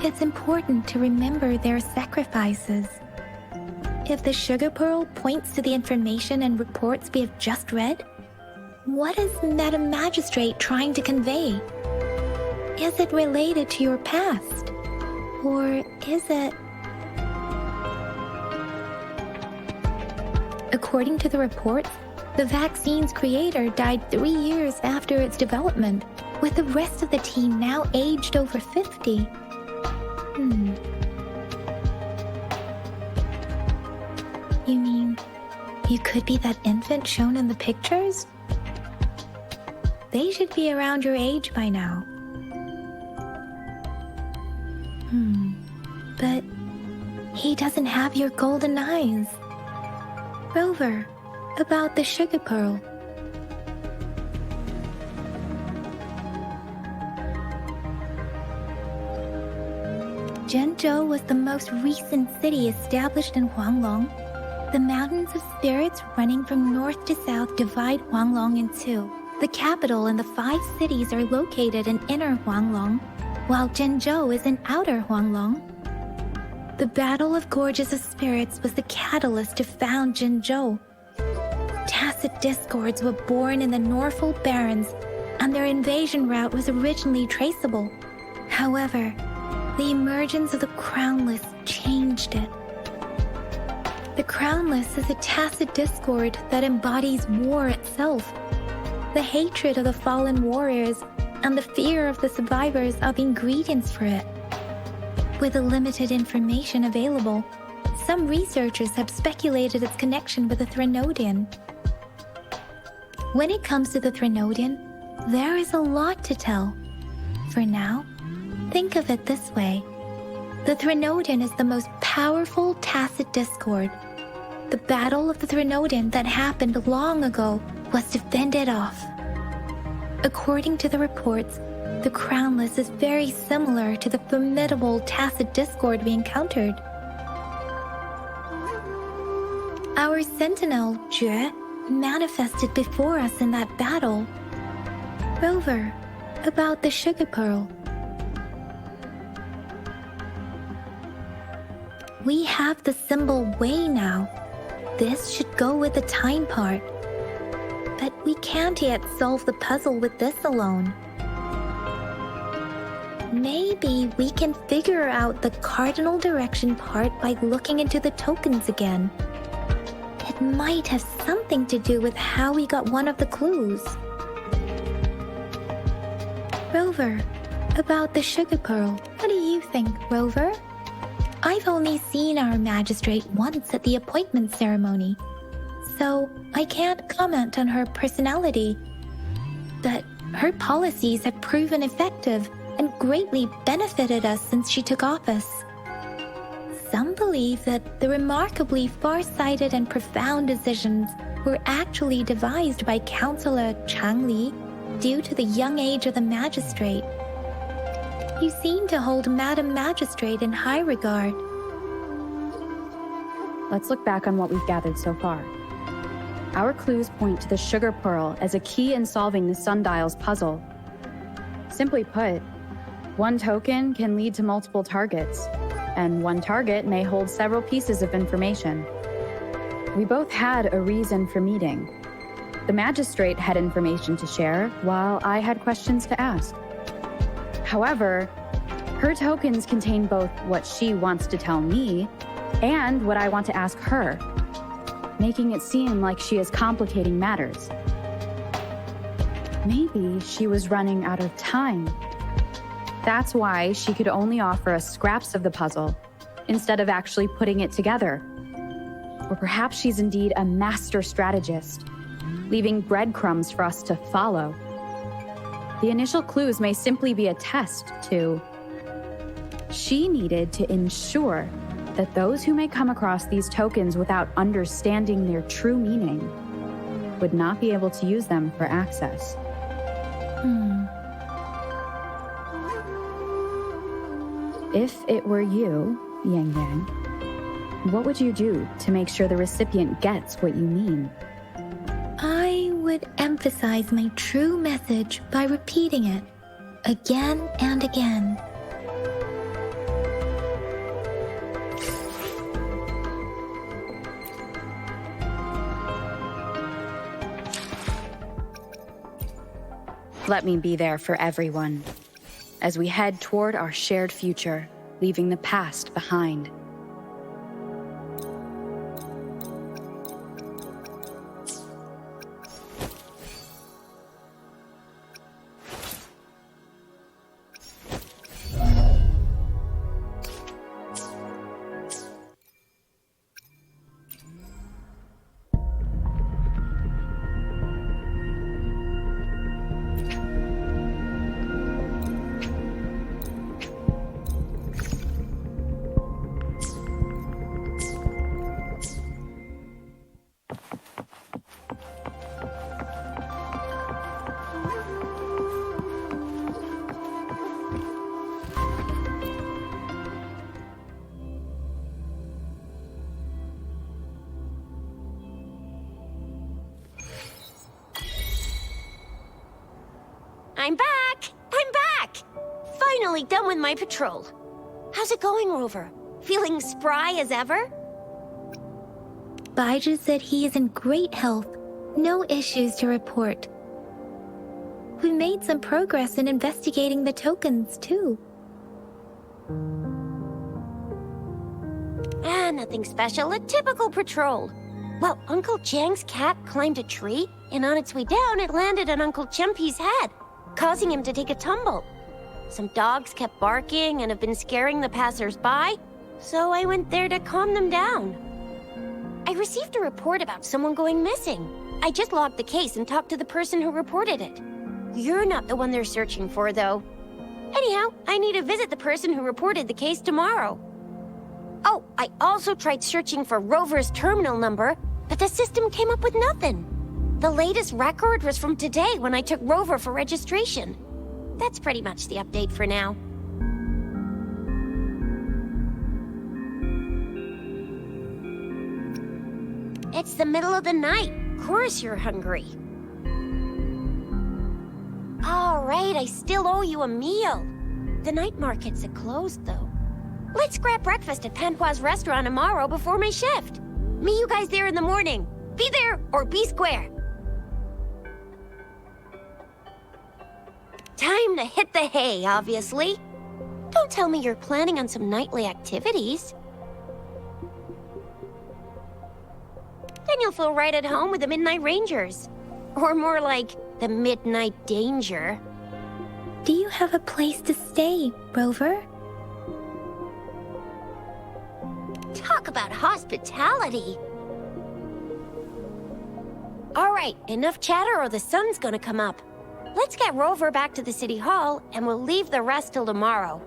It's important to remember their sacrifices. If the sugar pearl points to the information and reports we have just read, what is Madam Magistrate trying to convey? Is it related to your past? Or is it... According to the reports, the vaccine's creator died 3 years after its development, with the rest of the team now aged over 50. You mean, you could be that infant shown in the pictures? They should be around your age by now. But he doesn't have your golden eyes. Rover, about the sugar pearl. Zhenzhou was the most recent city established in Huanglong. The mountains of spirits running from north to south divide Huanglong in two. The capital and the 5 cities are located in inner Huanglong, while Zhenzhou is in outer Huanglong. The Battle of Gorges of Spirits was the catalyst to found Zhenzhou. Tacit discords were born in the Norfolk Barrens, and their invasion route was originally traceable. However, the emergence of the Crownless changed it. The Crownless is a tacit discord that embodies war itself. The hatred of the fallen warriors and the fear of the survivors are the ingredients for it. With the limited information available, some researchers have speculated its connection with the Threnodian. When it comes to the Threnodian, there is a lot to tell. For now, think of it this way. The Threnodian is the most powerful tacit discord. The Battle of the Threnodian that happened long ago was to fend it off. According to the reports, the Crownless is very similar to the formidable tacit discord we encountered. Our sentinel, Jue, manifested before us in that battle. Rover, about the sugar pearl. We have the symbol Wei now. This should go with the time part. But we can't yet solve the puzzle with this alone. Maybe we can figure out the cardinal direction part by looking into the tokens again. It might have something to do with how we got one of the clues. Rover, about the sugar pearl. What do you think, Rover? I've only seen our magistrate once at the appointment ceremony, so I can't comment on her personality. But her policies have proven effective and greatly benefited us since she took office. Some believe that the remarkably far-sighted and profound decisions were actually devised by Councillor Chang Li due to the young age of the magistrate. You seem to hold Madam Magistrate in high regard. Let's look back on what we've gathered so far. Our clues point to the sugar pearl as a key in solving the sundial's puzzle. Simply put, one token can lead to multiple targets, and one target may hold several pieces of information. We both had a reason for meeting. The magistrate had information to share, while I had questions to ask. However, her tokens contain both what she wants to tell me and what I want to ask her, making it seem like she is complicating matters. Maybe she was running out of time. That's why she could only offer us scraps of the puzzle, instead of actually putting it together. Or perhaps she's indeed a master strategist, leaving breadcrumbs for us to follow. The initial clues may simply be a test to... She needed to ensure that those who may come across these tokens without understanding their true meaning would not be able to use them for access. If it were you, Yang Yang, what would you do to make sure the recipient gets what you mean? I would emphasize my true message by repeating it again and again. Let me be there for everyone as we head toward our shared future, leaving the past behind. I'm back! I'm back! Finally done with my patrol. How's it going, Rover? Feeling spry as ever? Baiju said he is in great health. No issues to report. We made some progress in investigating the tokens, too. Nothing special. A typical patrol. Well, Uncle Chang's cat climbed a tree, and on its way down, it landed on Uncle Chempi's head, causing him to take a tumble. Some dogs kept barking and have been scaring the passers-by, so I went there to calm them down. I received a report about someone going missing. I just logged the case and talked to the person who reported it. You're not the one they're searching for, though. Anyhow, I need to visit the person who reported the case tomorrow. Oh, I also tried searching for Rover's terminal number, but the system came up with nothing. The latest record was from today when I took Rover for registration. That's pretty much the update for now. It's the middle of the night. Of course you're hungry. All right, I still owe you a meal. The night markets are closed, though. Let's grab breakfast at Panhua's restaurant tomorrow before my shift. Meet you guys there in the morning. Be there or be square. Time to hit the hay, obviously. Don't tell me you're planning on some nightly activities. Then you'll feel right at home with the Midnight Rangers. Or more like the Midnight Danger. Do you have a place to stay, Rover? Talk about hospitality. All right, enough chatter or the sun's gonna come up. Let's get Rover back to the City Hall, and we'll leave the rest till tomorrow.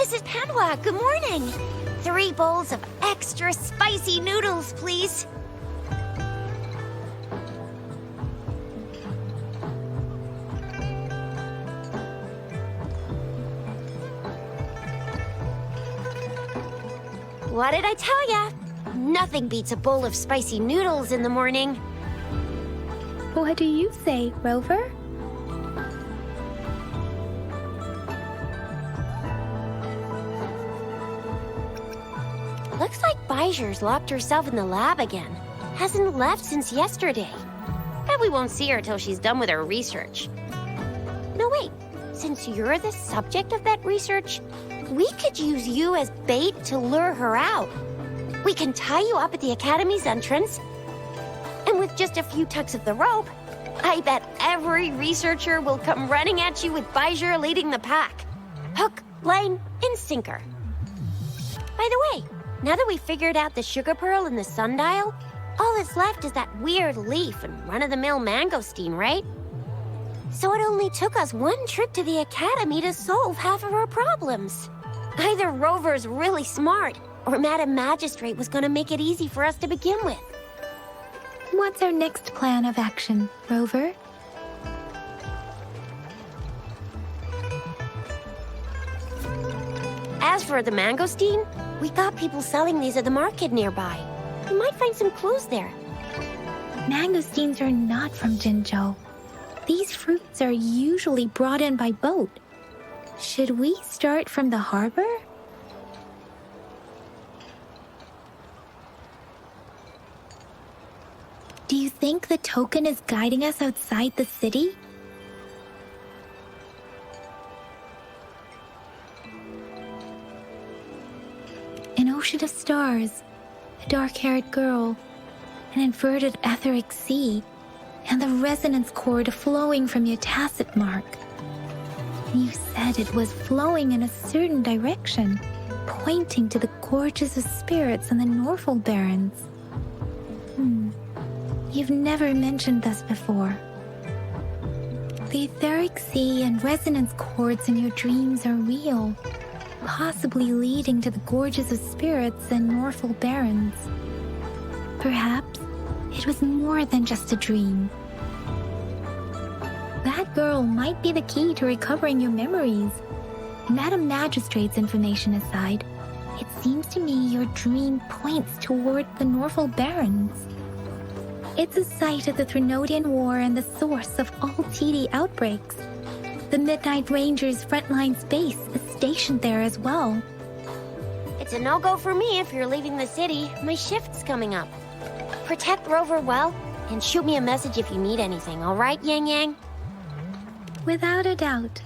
Mrs. Panhua, good morning. 3 bowls of extra spicy noodles, please. What did I tell ya? Nothing beats a bowl of spicy noodles in the morning. What do you say, Rover? Looks like Bijou's locked herself in the lab again. Hasn't left since yesterday. Bet we won't see her till she's done with her research. No, wait. Since you're the subject of that research, we could use you as bait to lure her out. We can tie you up at the Academy's entrance, and with just a few tugs of the rope, I bet every researcher will come running at you with Bijou leading the pack. Hook, line, and sinker. By the way, now that we figured out the sugar pearl and the sundial, all that's left is that weird leaf and run-of-the-mill mangosteen, right? So it only took us 1 trip to the Academy to solve half of our problems. Either Rover's really smart, or Madam Magistrate was gonna make it easy for us to begin with. What's our next plan of action, Rover? As for the mangosteen, we got people selling these at the market nearby. We might find some clues there. Mangosteens are not from Jinzhou. These fruits are usually brought in by boat. Should we start from the harbor? Do you think the token is guiding us outside the city? An ocean of stars, a dark-haired girl, an inverted etheric sea, and the resonance cord flowing from your tacit mark. You said it was flowing in a certain direction, pointing to the gorges of spirits and the Norfolk Barrens. You've never mentioned this before. The etheric sea and resonance cords in your dreams are real, possibly leading to the gorges of spirits and Norfolk Barrens. Perhaps it was more than just a dream. That girl might be the key to recovering your memories. Madam Magistrate's information aside, it seems to me your dream points toward the Norfolk Barrens. It's a site of the Trinodian War and the source of all TD outbreaks. The Midnight Rangers' frontline base is stationed there as well. It's a no-go for me if you're leaving the city. My shift's coming up. Protect Rover well, and shoot me a message if you need anything, all right, Yang Yang? Without a doubt.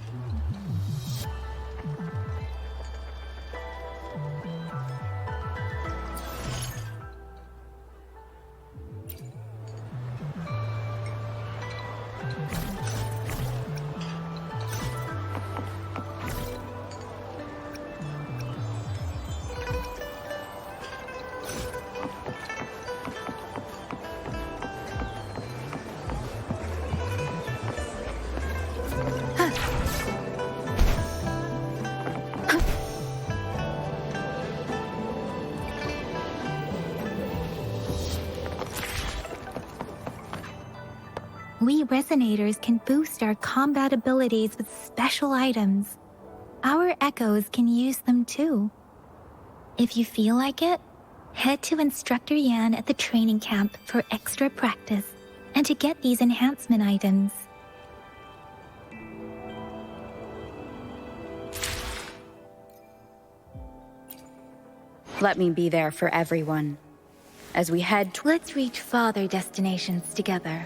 We Resonators can boost our combat abilities with special items. Our Echoes can use them too. If you feel like it, head to Instructor Yan at the training camp for extra practice and to get these enhancement items. Let me be there for everyone. As we head Let's reach farther destinations together.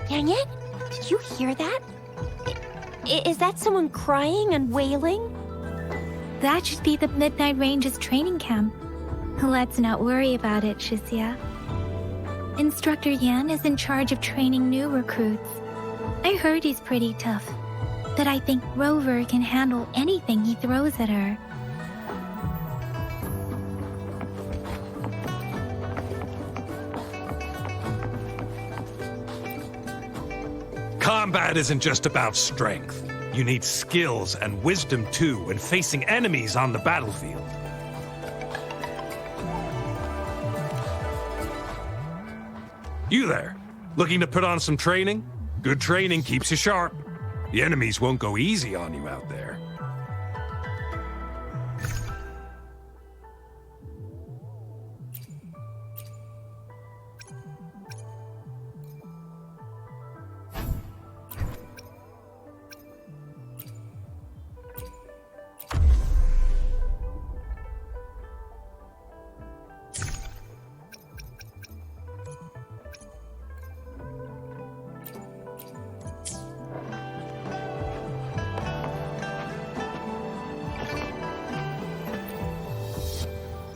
Yang Yang, did you hear that? Is that someone crying and wailing? That should be the Midnight Range's training camp. Let's not worry about it, Shizia. Instructor Yan is in charge of training new recruits. I heard he's pretty tough, but I think Rover can handle anything he throws at her. Combat isn't just about strength. You need skills and wisdom too when facing enemies on the battlefield. You there, looking to put on some training? Good training keeps you sharp. The enemies won't go easy on you out there.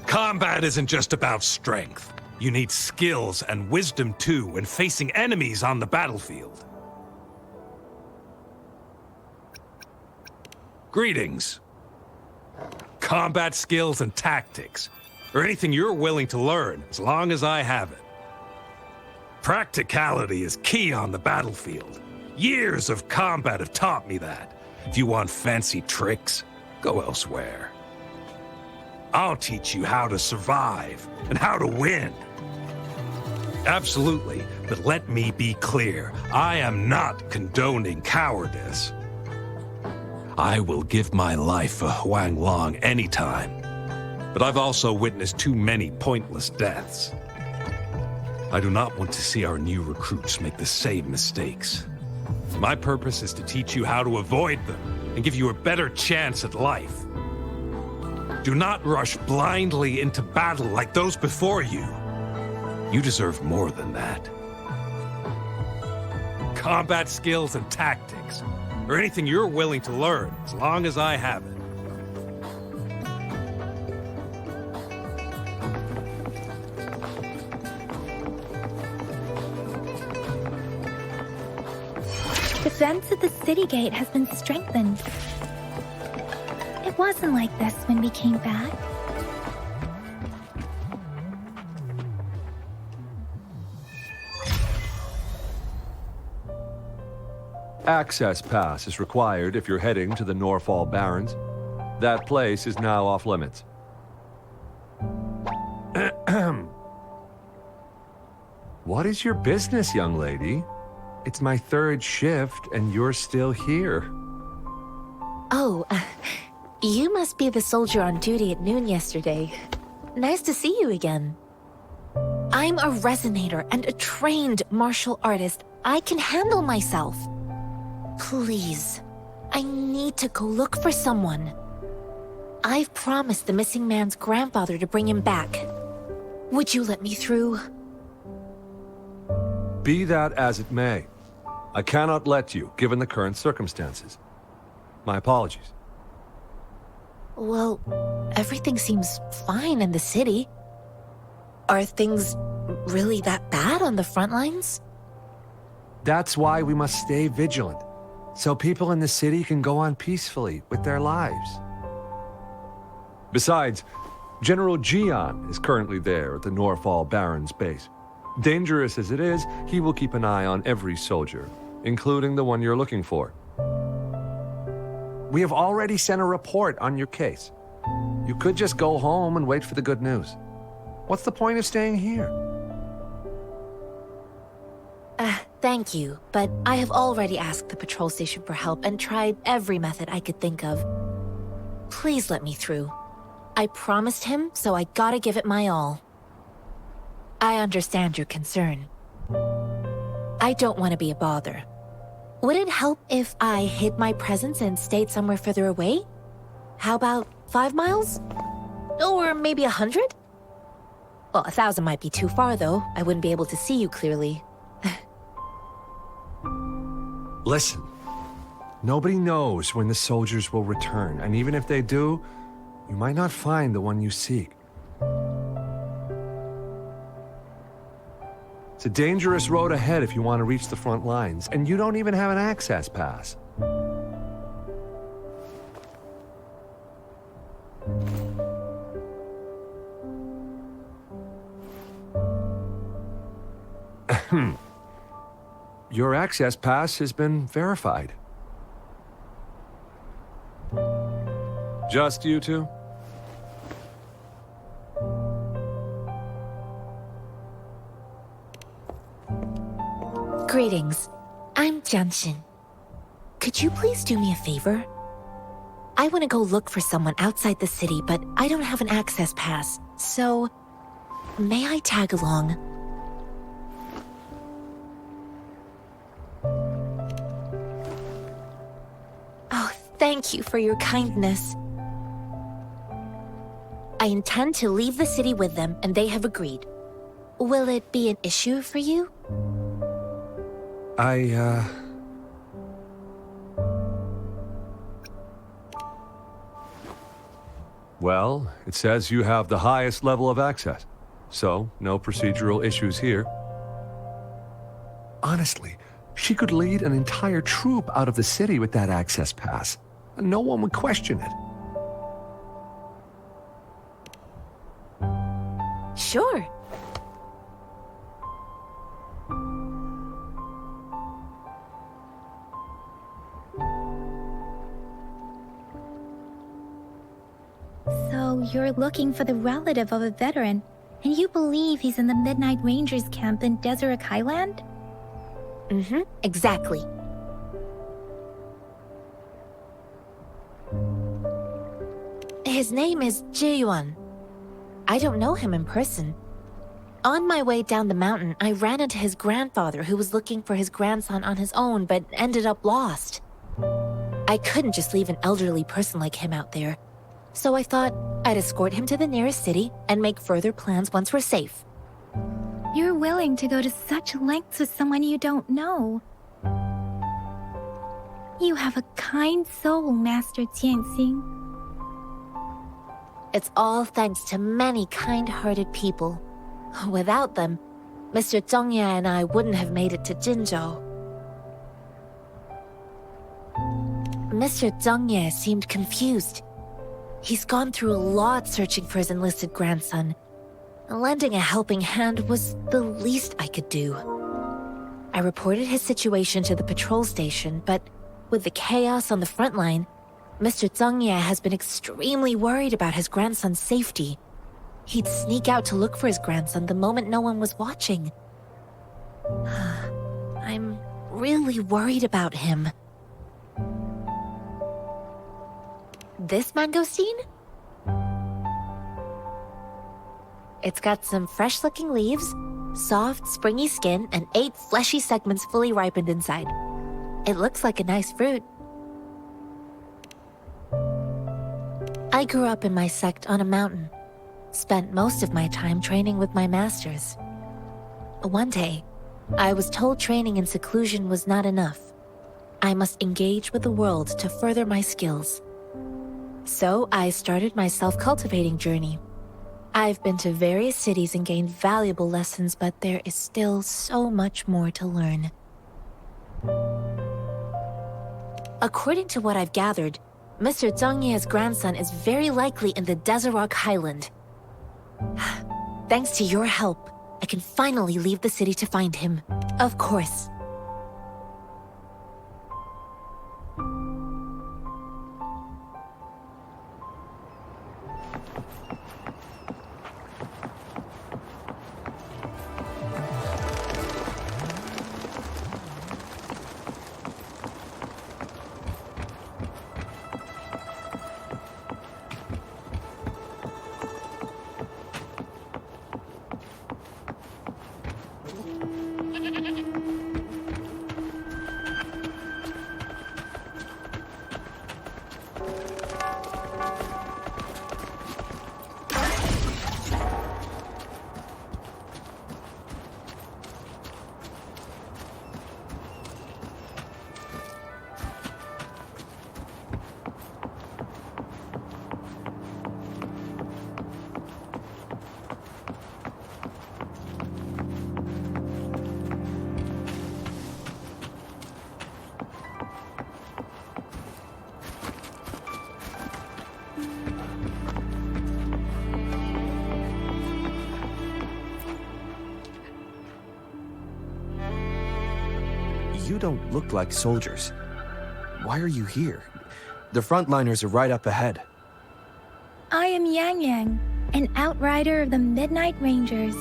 Combat isn't just about strength. You need skills and wisdom too when facing enemies on the battlefield. Greetings. Combat skills and tactics, or anything you're willing to learn as long as I have it. Practicality is key on the battlefield. Years of combat have taught me that. If you want fancy tricks, go elsewhere. I'll teach you how to survive and how to win. Absolutely, but let me be clear. I am not condoning cowardice. I will give my life for Huang Long anytime, but I've also witnessed too many pointless deaths. I do not want to see our new recruits make the same mistakes. My purpose is to teach you how to avoid them and give you a better chance at life. Do not rush blindly into battle like those before you. You deserve more than that. Combat skills and tactics, or anything you're willing to learn as long as I have it. Defense at the city gate has been strengthened. It wasn't like this when we came back. Access pass is required if you're heading to the Norfall Barrens. That place is now off limits. What is your business, young lady? It's my third shift and you're still here. Oh, you must be the soldier on duty at noon yesterday. Nice to see you again. I'm a resonator and a trained martial artist. I can handle myself. Please, I need to go look for someone. I've promised the missing man's grandfather to bring him back. Would you let me through? Be that as it may, I cannot let you, given the current circumstances. My apologies. Well, everything seems fine in the city. Are things really that bad on the front lines? That's why we must stay vigilant, so people in the city can go on peacefully with their lives. Besides, General Jian is currently there at the Norfall Barrens base. Dangerous as it is, he will keep an eye on every soldier, including the one you're looking for. We have already sent a report on your case. You could just go home and wait for the good news. What's the point of staying here? Thank you, but I have already asked the patrol station for help and tried every method I could think of. Please let me through. I promised him, so I gotta give it my all. I understand your concern. I don't want to be a bother. Would it help if I hid my presence and stayed somewhere further away? How about 5 miles? Or maybe 100? Well, 1,000 might be too far, though. I wouldn't be able to see you clearly. Listen, nobody knows when the soldiers will return, and even if they do, you might not find the one you seek. It's a dangerous road ahead if you want to reach the front lines, and you don't even have an access pass. your access pass has been verified. Just you two? Greetings. I'm Jianshin. Could you please do me a favor? I want to go look for someone outside the city, but I don't have an access pass, so may I tag along? Oh, thank you for your kindness. I intend to leave the city with them, and they have agreed. Will it be an issue for you? Well, it says you have the highest level of access, so no procedural issues here. Honestly, she could lead an entire troop out of the city with that access pass, and no one would question it. Sure. So you're looking for the relative of a veteran, and you believe he's in the Midnight Rangers camp in Deseret Highland? Mm-hmm, exactly. His name is Ji-yuan. I don't know him in person. On my way down the mountain, I ran into his grandfather who was looking for his grandson on his own but ended up lost. I couldn't just leave an elderly person like him out there, so I thought I'd escort him to the nearest city and make further plans once we're safe. You're willing to go to such lengths with someone you don't know. You have a kind soul, Master Jianxing. It's all thanks to many kind-hearted people. Without them, Mr. Zhongye and I wouldn't have made it to Jinzhou. Mr. Zhongye seemed confused. He's gone through a lot searching for his enlisted grandson. Lending a helping hand was the least I could do. I reported his situation to the patrol station, but with the chaos on the front line, Mr. Zhongye has been extremely worried about his grandson's safety. He'd sneak out to look for his grandson the moment no one was watching. I'm really worried about him. This mangosteen? It's got some fresh-looking leaves, soft, springy skin, and 8 fleshy segments fully ripened inside. It looks like a nice fruit. I grew up in my sect on a mountain. Spent most of my time training with my masters. One day, I was told training in seclusion was not enough. I must engage with the world to further my skills. So I started my self-cultivating journey. I've been to various cities and gained valuable lessons, but there is still so much more to learn. According to what I've gathered, Mr. Zhongye's grandson is very likely in the Deseret Highland. Thanks to your help, I can finally leave the city to find him. Of course. You don't look like soldiers. Why are you here? The frontliners are right up ahead. I am Yang Yang, an outrider of the Midnight Rangers.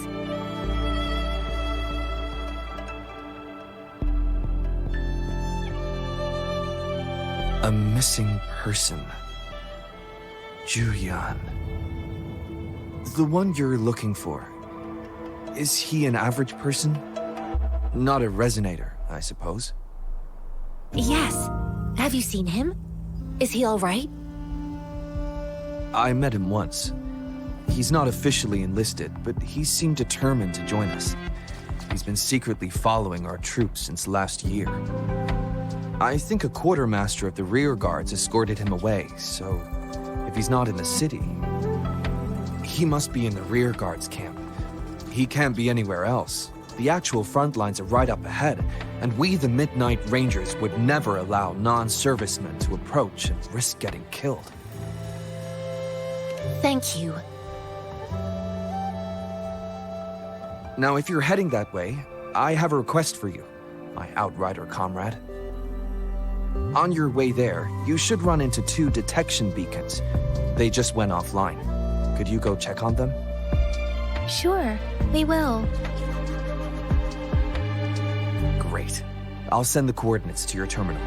A missing person. Julian. The one you're looking for. Is he an average person? Not a resonator, I suppose. Yes. Have you seen him? Is he all right? I met him once. He's not officially enlisted, but he seemed determined to join us. He's been secretly following our troops since last year. I think a quartermaster of the rear guards escorted him away, so if he's not in the city, he must be in the rear guards camp. He can't be anywhere else. The actual front lines are right up ahead, and we, the Midnight Rangers, would never allow non-servicemen to approach and risk getting killed. Thank you. Now, if you're heading that way, I have a request for you, my outrider comrade. On your way there, you should run into 2 detection beacons. They just went offline. Could you go check on them? Sure, we will. Great. I'll send the coordinates to your terminal.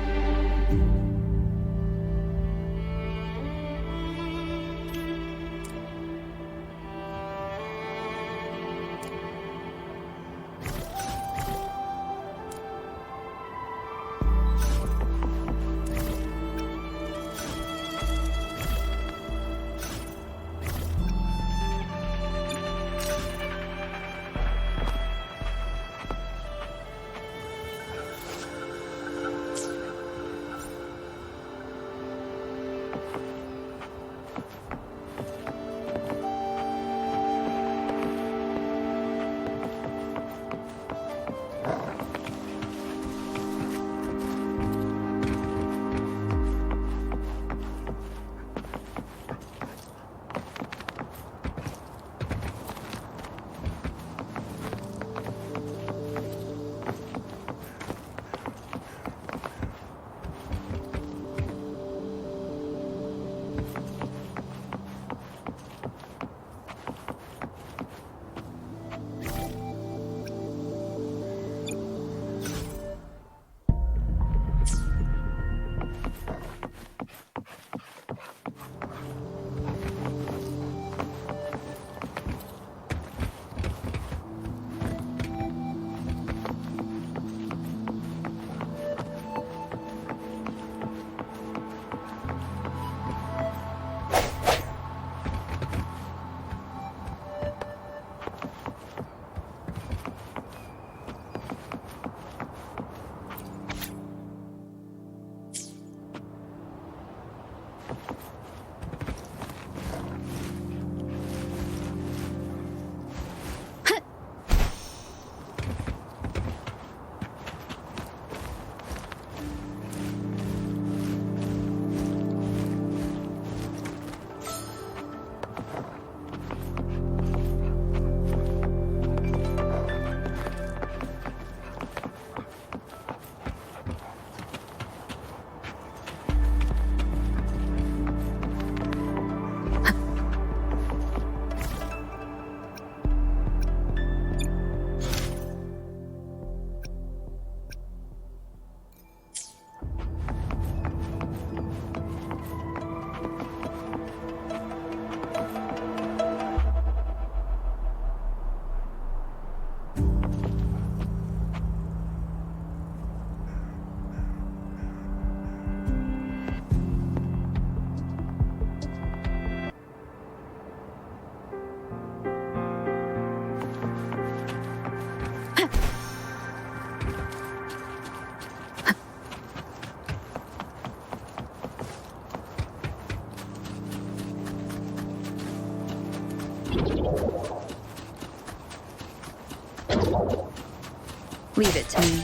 Leave it to me.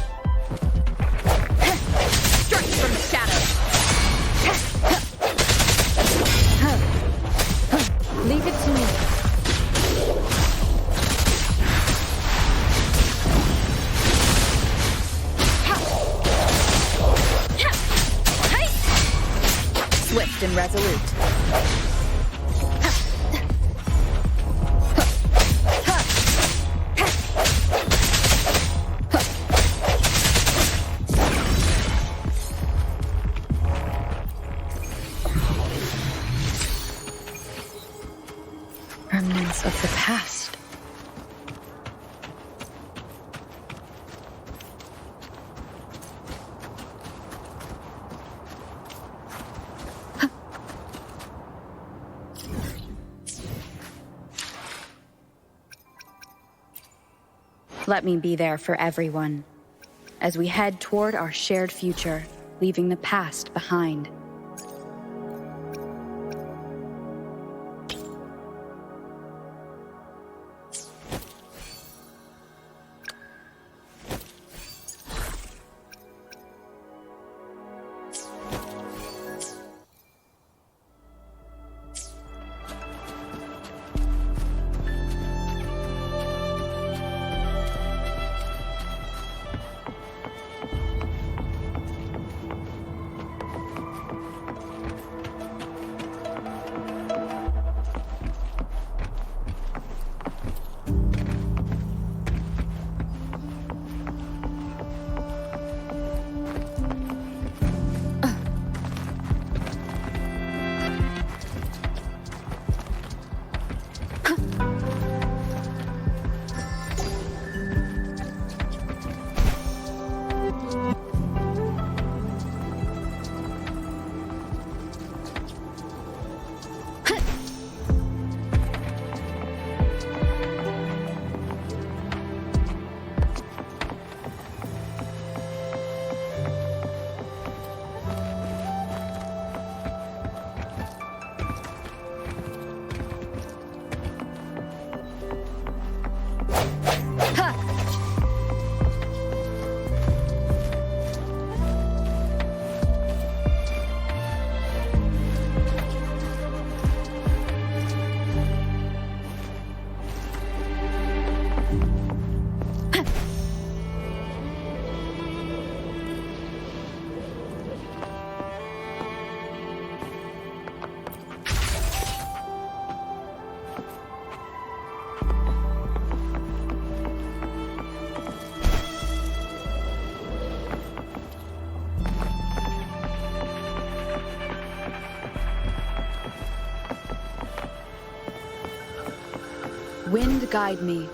Strike from the shadows! Leave it to me. and resolute. Remnants of the past. Let me be there for everyone, as we head toward our shared future, leaving the past behind. Wind guide me.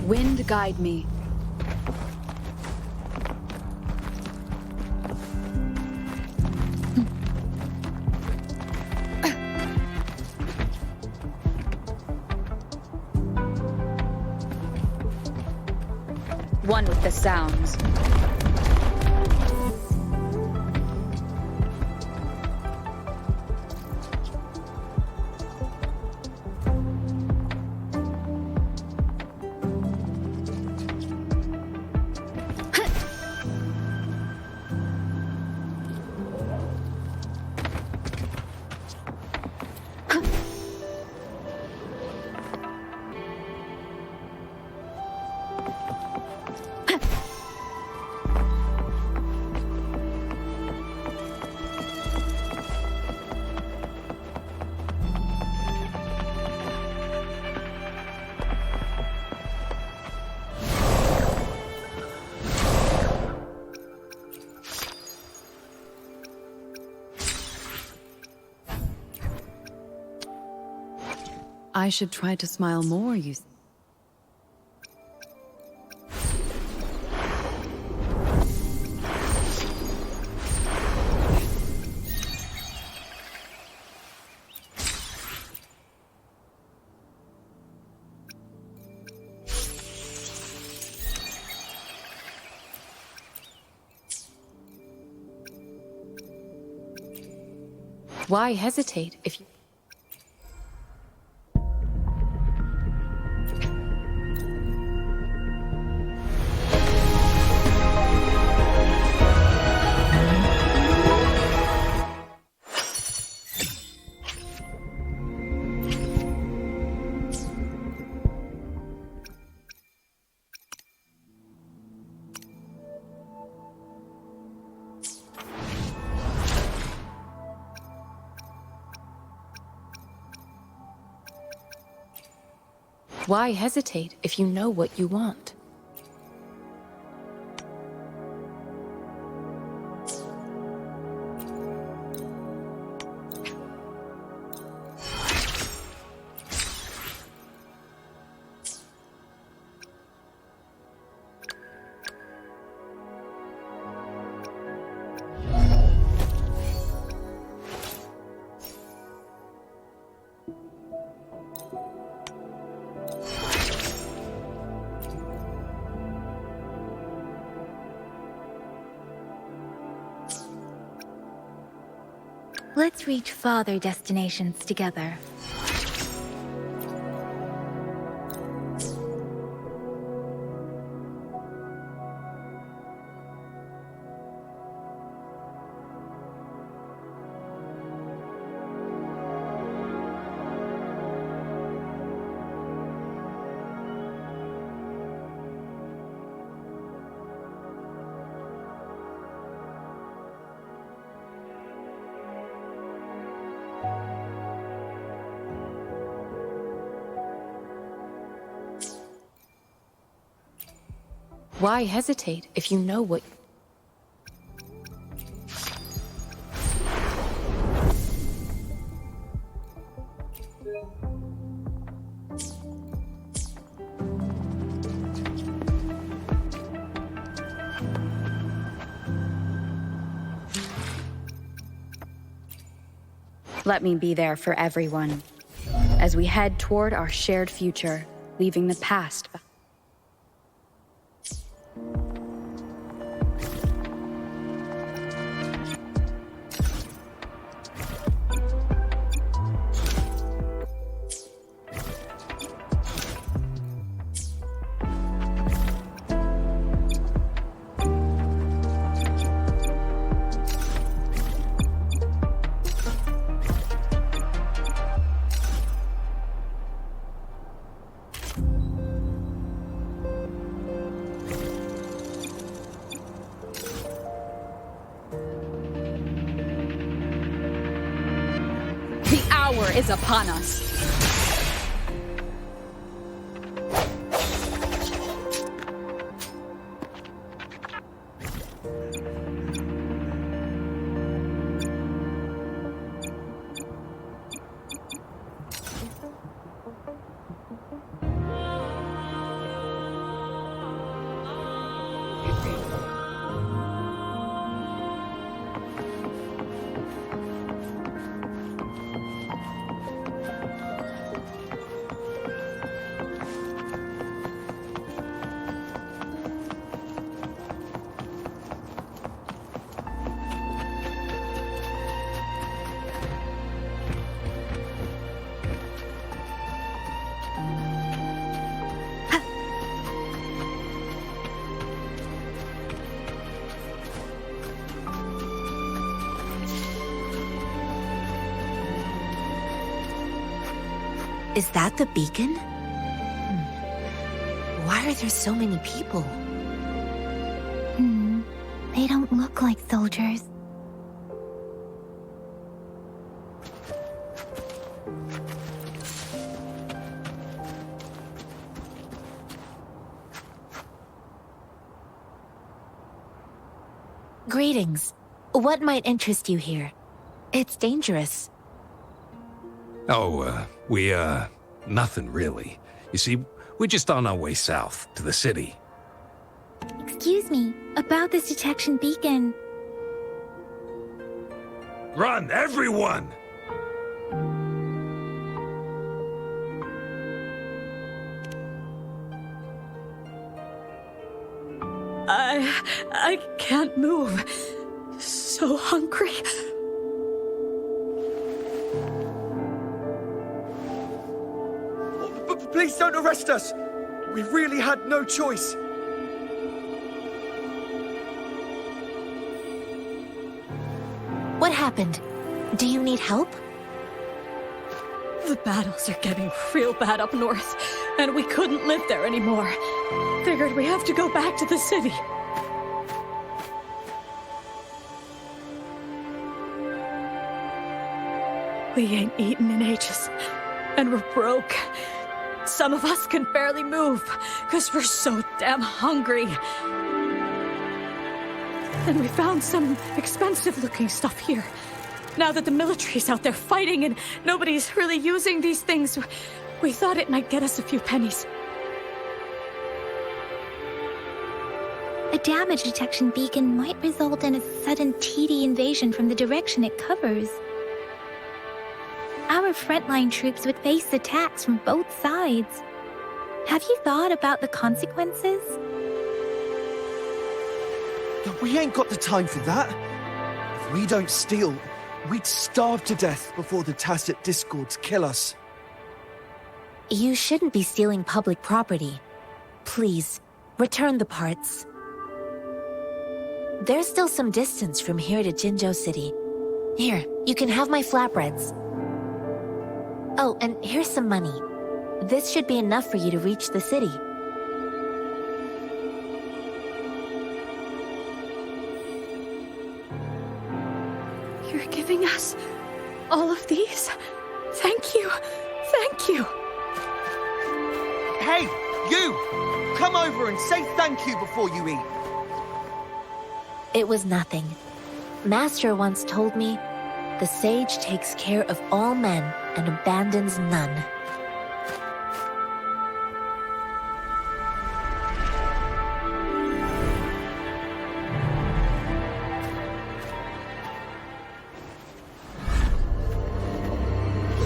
Wind guide me. on with the sounds. I should try to smile more, you... Why hesitate if you... Why hesitate if you know what you want? Let's reach farther destinations together. Why hesitate if you know what... Let me be there for everyone as we head toward our shared future, leaving the past behind. Is upon us. Is that the beacon? Why are there so many people? They don't look like soldiers. Greetings. What might interest you here? It's dangerous. Oh, nothing really. You see, we're just on our way south to the city. Excuse me, about this detection beacon. Run, everyone! I can't move. So hungry. Please don't arrest us. We really had no choice. What happened? Do you need help? The battles are getting real bad up north, and we couldn't live there anymore. Figured we have to go back to the city. We ain't eaten in ages, and we're broke. Some of us can barely move, because we're so damn hungry. And we found some expensive-looking stuff here. Now that the military's out there fighting and nobody's really using these things, we thought it might get us a few pennies. A damage detection beacon might result in a sudden TD invasion from the direction it covers. Our frontline troops would face attacks from both sides. Have you thought about the consequences? We ain't got the time for that. If we don't steal, we'd starve to death before the tacit discords kill us. You shouldn't be stealing public property. Please, return the parts. There's still some distance from here to Jinzhou City. Here, you can have my flatbreads. Oh, and here's some money. This should be enough for you to reach the city. You're giving us all of these? Thank you. Thank you. Hey, you! Come over and say thank you before you eat. It was nothing. Master once told me, the sage takes care of all men and abandons none.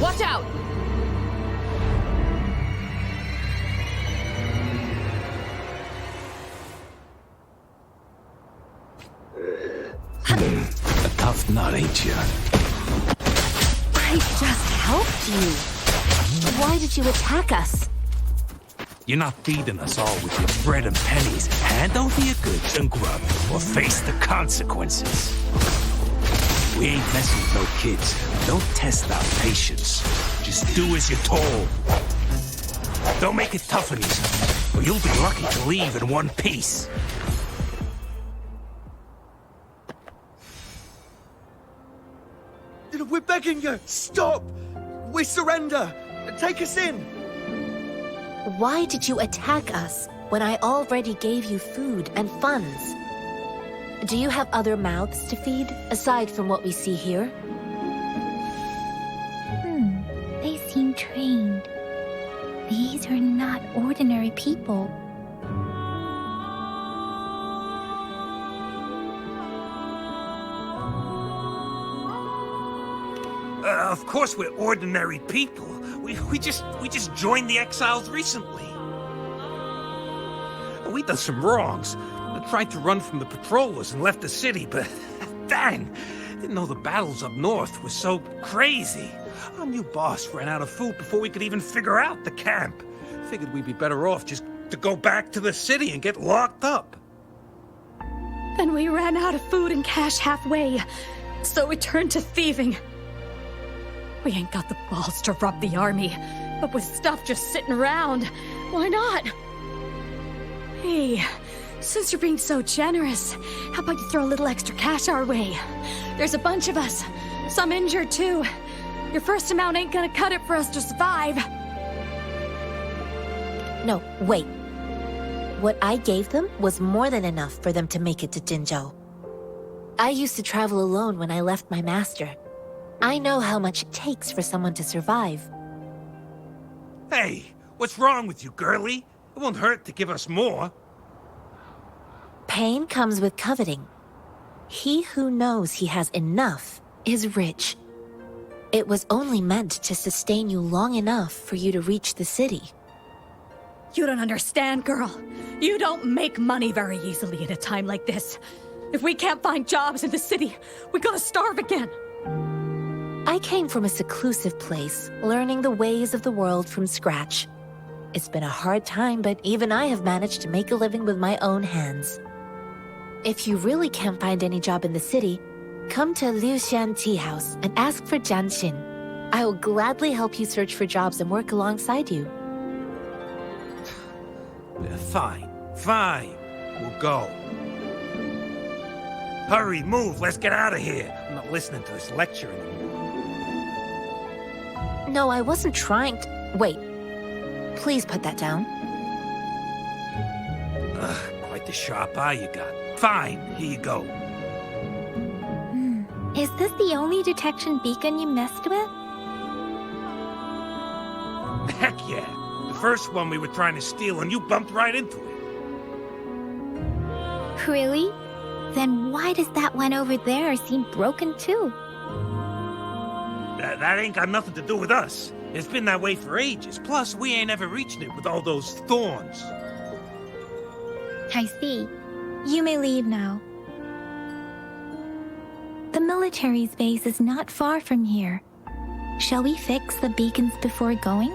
Watch out! A tough nut, ain't you? I just helped you. Why did you attack us? You're not feeding us all with your bread and pennies. Hand over your goods and grub, or face the consequences. We ain't messing with no kids. Don't test our patience. Just do as you're told. Don't make it tough on yourself, or you'll be lucky to leave in one piece. We're begging you, stop! We surrender! Take us in! Why did you attack us when I already gave you food and funds? Do you have other mouths to feed, aside from what we see here? They seem trained. These are not ordinary people. Of course we're ordinary people. We just joined the exiles recently. We done some wrongs. I tried to run from the patrollers and left the city, but dang, didn't know the battles up north were so crazy. Our new boss ran out of food before we could even figure out the camp. Figured we'd be better off just to go back to the city and get locked up. Then we ran out of food and cash halfway, so we turned to thieving. We ain't got the balls to rob the army, keep up with stuff just sitting around. Why not? Hey, since you're being so generous, how about you throw a little extra cash our way? There's a bunch of us, some injured too. Your first amount ain't gonna cut it for us to survive. No, wait. What I gave them was more than enough for them to make it to Jinzhou. I used to travel alone when I left my master. I know how much it takes for someone to survive. Hey, what's wrong with you, girlie? It won't hurt to give us more. Pain comes with coveting. He who knows he has enough is rich. It was only meant to sustain you long enough for you to reach the city. You don't understand, girl. You don't make money very easily in a time like this. If we can't find jobs in the city, we're gonna starve again. I came from a seclusive place, learning the ways of the world from scratch. It's been a hard time, but even I have managed to make a living with my own hands. If you really can't find any job in the city, come to Liu Xian Tea House and ask for Jian Xin. I will gladly help you search for jobs and work alongside you. Fine, fine. We'll go. Hurry, move, let's get out of here. I'm not listening to this lecture anymore. No, I wasn't trying to... Wait. Please put that down. Quite the sharp eye you got. Fine, here you go. Is this the only detection beacon you messed with? Heck yeah. The first one we were trying to steal and you bumped right into it. Really? Then why does that one over there seem broken too? That ain't got nothing to do with us. It's been that way for ages. Plus, we ain't ever reached it with all those thorns. I see. You may leave now. The military's base is not far from here. Shall we fix the beacons before going?